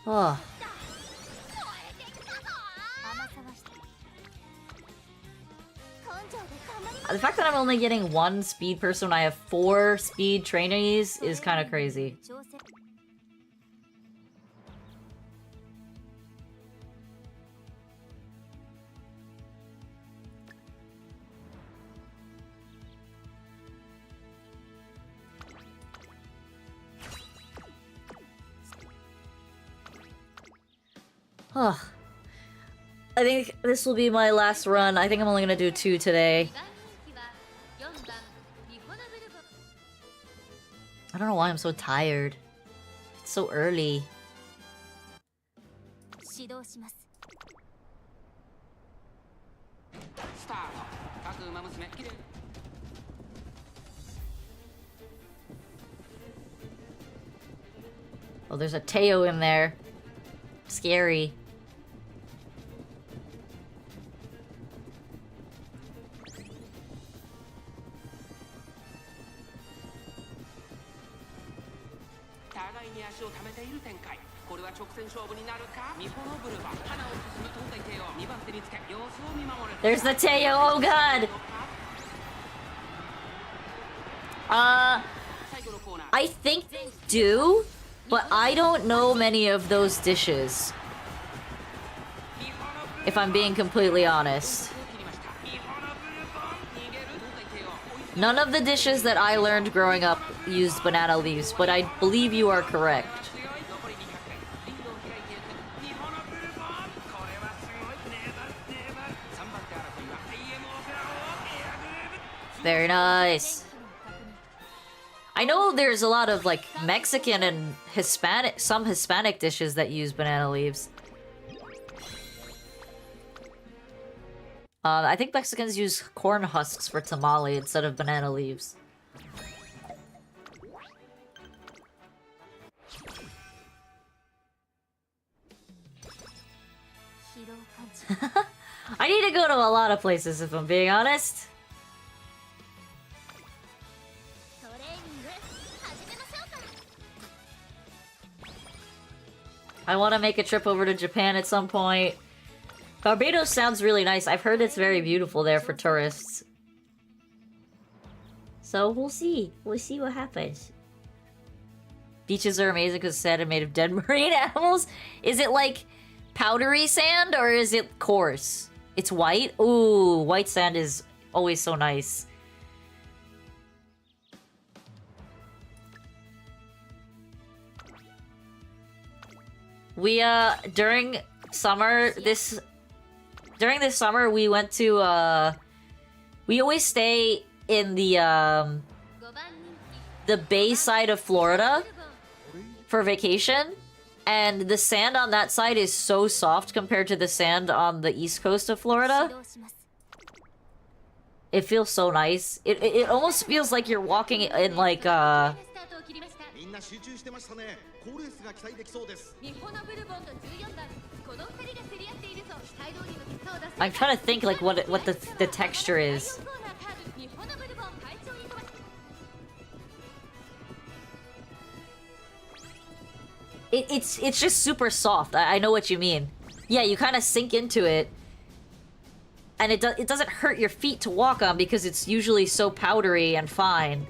Oh. The fact that I'm only getting 1 speed person when I have 4 speed trainees is kind of crazy. Ugh. I think this will be my last run. I think I'm only gonna do 2 today. I don't know why I'm so tired. It's so early. Oh, there's a Teo in there. Scary. There's the Teo, oh god! I think they do, but I don't know many of those dishes. If I'm being completely honest. None of the dishes that I learned growing up used banana leaves, but I believe you are correct. Very nice. I know there's a lot of like Mexican and Hispanic, some Hispanic dishes that use banana leaves. I think Mexicans use corn husks for tamale instead of banana leaves. I need to go to a lot of places if I'm being honest. I want to make a trip over to Japan at some point. Barbados sounds really nice. I've heard it's very beautiful there for tourists. So we'll see. We'll see what happens. Beaches are amazing because sand is made of dead marine animals. Is it like powdery sand or is it coarse? It's white? Ooh, white sand is always so nice. We, during this summer, we went to, we always stay in the bay side of Florida for vacation. And the sand on that side is so soft compared to the sand on the east coast of Florida. It feels so nice. It almost feels like you're walking in, like, I'm trying to think like what the texture is. It's just super soft. I know what you mean. Yeah, you kind of sink into it. And it doesn't hurt your feet to walk on because it's usually so powdery and fine.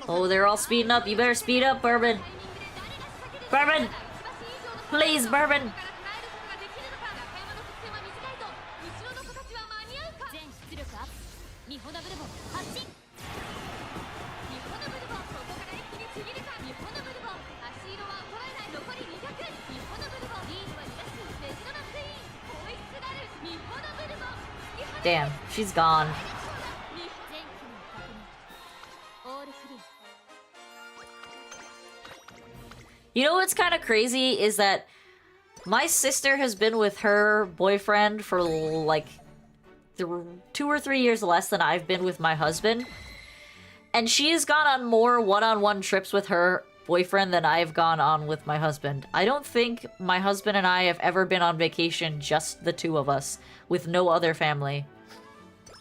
Oh, they're all speeding up. You better speed up, Bourbon. Bourbon! Please, Bourbon! Damn, she's gone. You know what's kind of crazy is that my sister has been with her boyfriend for like 2 or 3 years less than I've been with my husband. And she has gone on more one-on-one trips with her boyfriend than I've gone on with my husband. I don't think my husband and I have ever been on vacation, just the two of us, with no other family.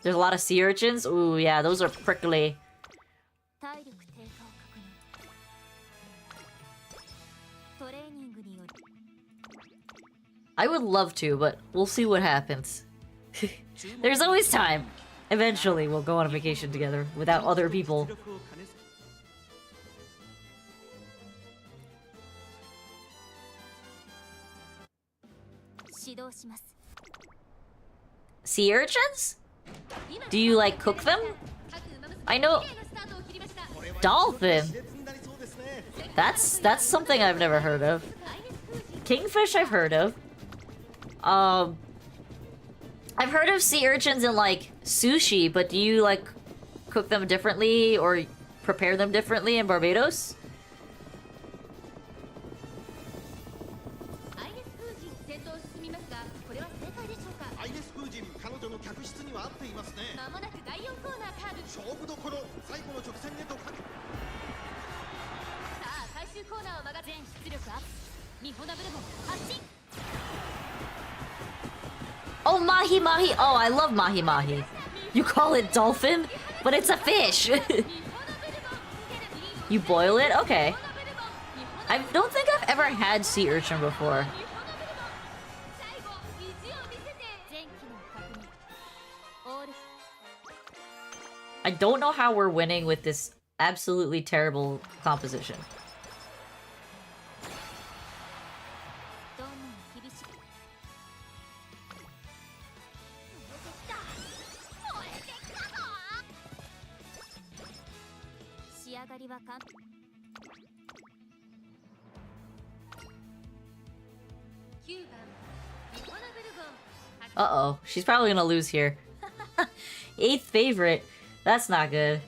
There's a lot of sea urchins. Ooh, yeah, those are prickly. I would love to, but we'll see what happens. There's always time. Eventually, we'll go on a vacation together without other people. Sea urchins? Do you, like, cook them? I know... Dolphin! That's something I've never heard of. Kingfish I've heard of. I've heard of sea urchins in, like, sushi, but do you, like, cook them differently or prepare them differently in Barbados? Oh, mahi-mahi! Oh, I love mahi-mahi. You call it dolphin, but it's a fish! You boil it? Okay. I don't think I've ever had sea urchin before. I don't know how we're winning with this absolutely terrible composition. Uh-oh, she's probably gonna lose here. 8th favorite. That's not good.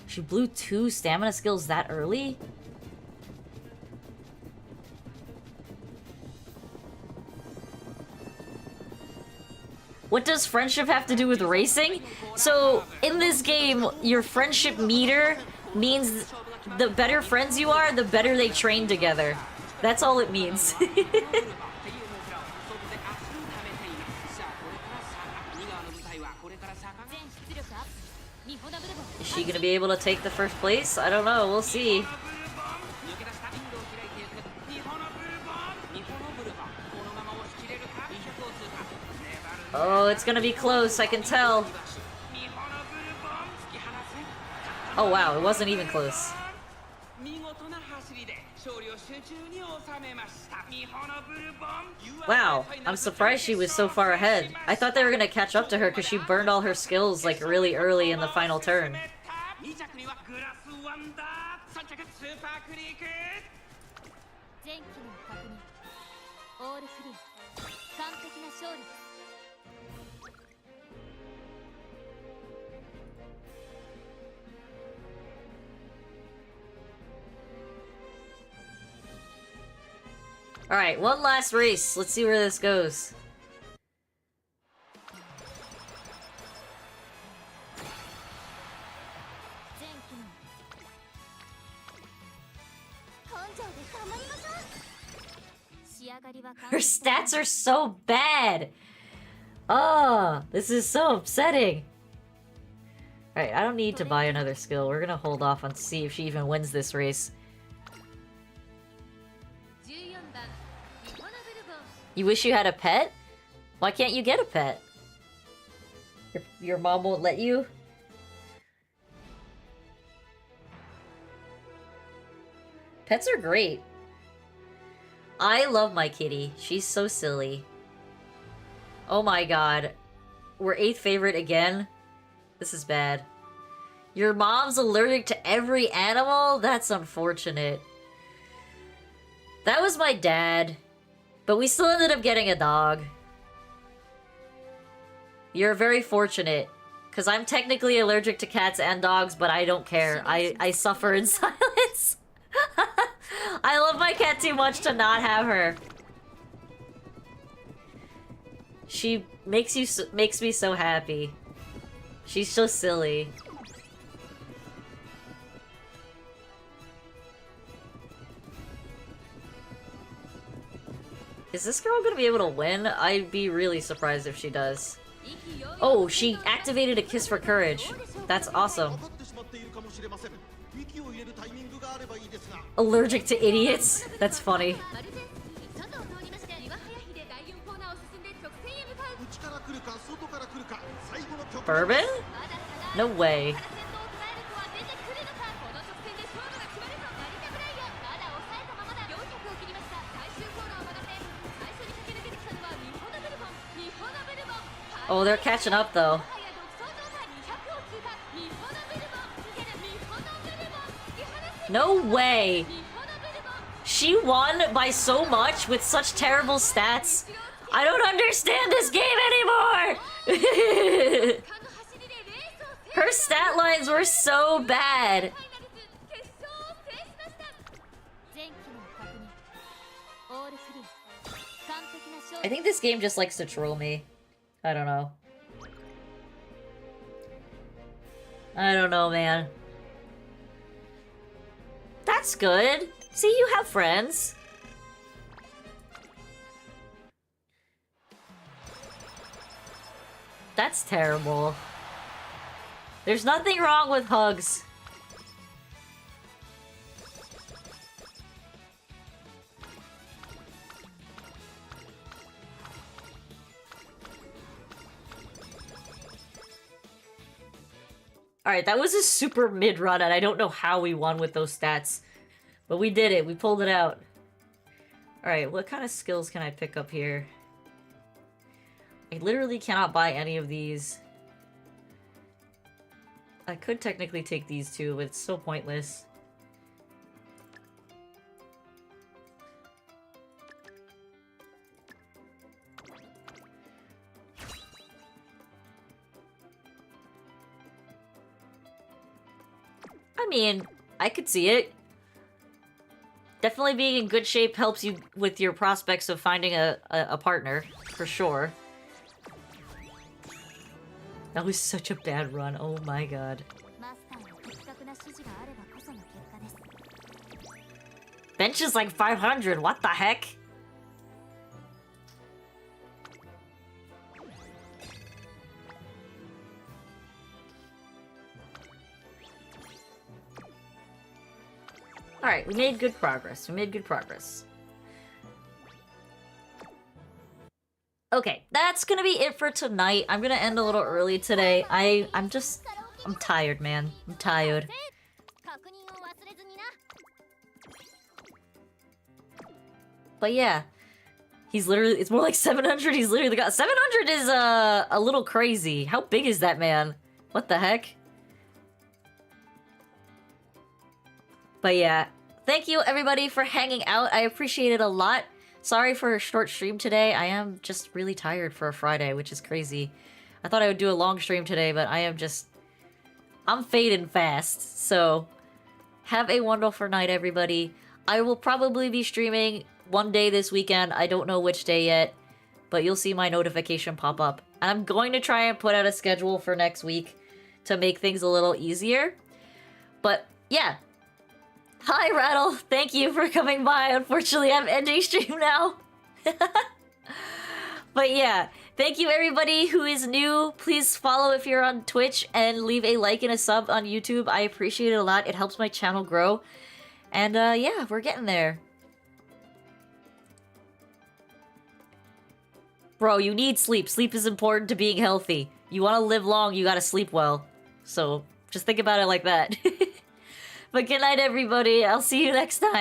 She blew 2 stamina skills that early? What does friendship have to do with racing? So, in this game, your friendship meter means the better friends you are, the better they train together. That's all it means. Is she gonna be able to take the first place? I don't know, we'll see. Oh, it's gonna be close, I can tell. Oh wow, it wasn't even close. Wow, I'm surprised she was so far ahead. I thought they were gonna catch up to her because she burned all her skills like really early in the final turn. Alright, one last race. Let's see where this goes. Her stats are so bad! Oh, this is so upsetting. Alright, I don't need to buy another skill. We're gonna hold off on see if she even wins this race. You wish you had a pet? Why can't you get a pet? Your mom won't let you? Pets are great. I love my kitty. She's so silly. Oh my god. We're 8th favorite again? This is bad. Your mom's allergic to every animal? That's unfortunate. That was my dad. But we still ended up getting a dog. You're very fortunate. Because I'm technically allergic to cats and dogs, but I don't care. I suffer in silence. I love my cat too much to not have her. She makes me so happy. She's so silly. Is this girl gonna be able to win? I'd be really surprised if she does. Oh, she activated a Kiss for Courage. That's awesome. Allergic to idiots? That's funny. Bourbon? No way. Oh, they're catching up though. No way! She won by so much with such terrible stats. I don't understand this game anymore! Her stat lines were so bad. I think this game just likes to troll me. I don't know. I don't know, man. That's good. See, you have friends. That's terrible. There's nothing wrong with hugs. Alright, that was a super mid-run, and I don't know how we won with those stats. But we did it. We pulled it out. Alright, what kind of skills can I pick up here? I literally cannot buy any of these. I could technically take these two, but it's so pointless. I mean, I could see it. Definitely being in good shape helps you with your prospects of finding a partner, for sure. That was such a bad run, oh my god. Bench is like 500, what the heck? Alright, we made good progress. We made good progress. Okay, that's gonna be it for tonight. I'm gonna end a little early today. I'm tired, man. I'm tired. But yeah. He's literally, it's more like 700. He's literally got 700 is a little crazy. How big is that man? What the heck? But yeah, thank you everybody for hanging out. I appreciate it a lot. Sorry for a short stream today. I am just really tired for a Friday, which is crazy. I thought I would do a long stream today, but I'm fading fast. So, have a wonderful night, everybody. I will probably be streaming one day this weekend. I don't know which day yet, but you'll see my notification pop up. And I'm going to try and put out a schedule for next week to make things a little easier. But yeah. Hi, Rattle. Thank you for coming by. Unfortunately, I'm ending stream now. But yeah, thank you everybody who is new. Please follow if you're on Twitch and leave a like and a sub on YouTube. I appreciate it a lot. It helps my channel grow. And yeah, we're getting there. Bro, you need sleep. Sleep is important to being healthy. You want to live long, you gotta sleep well. So just think about it like that. But good night, everybody. I'll see you next time.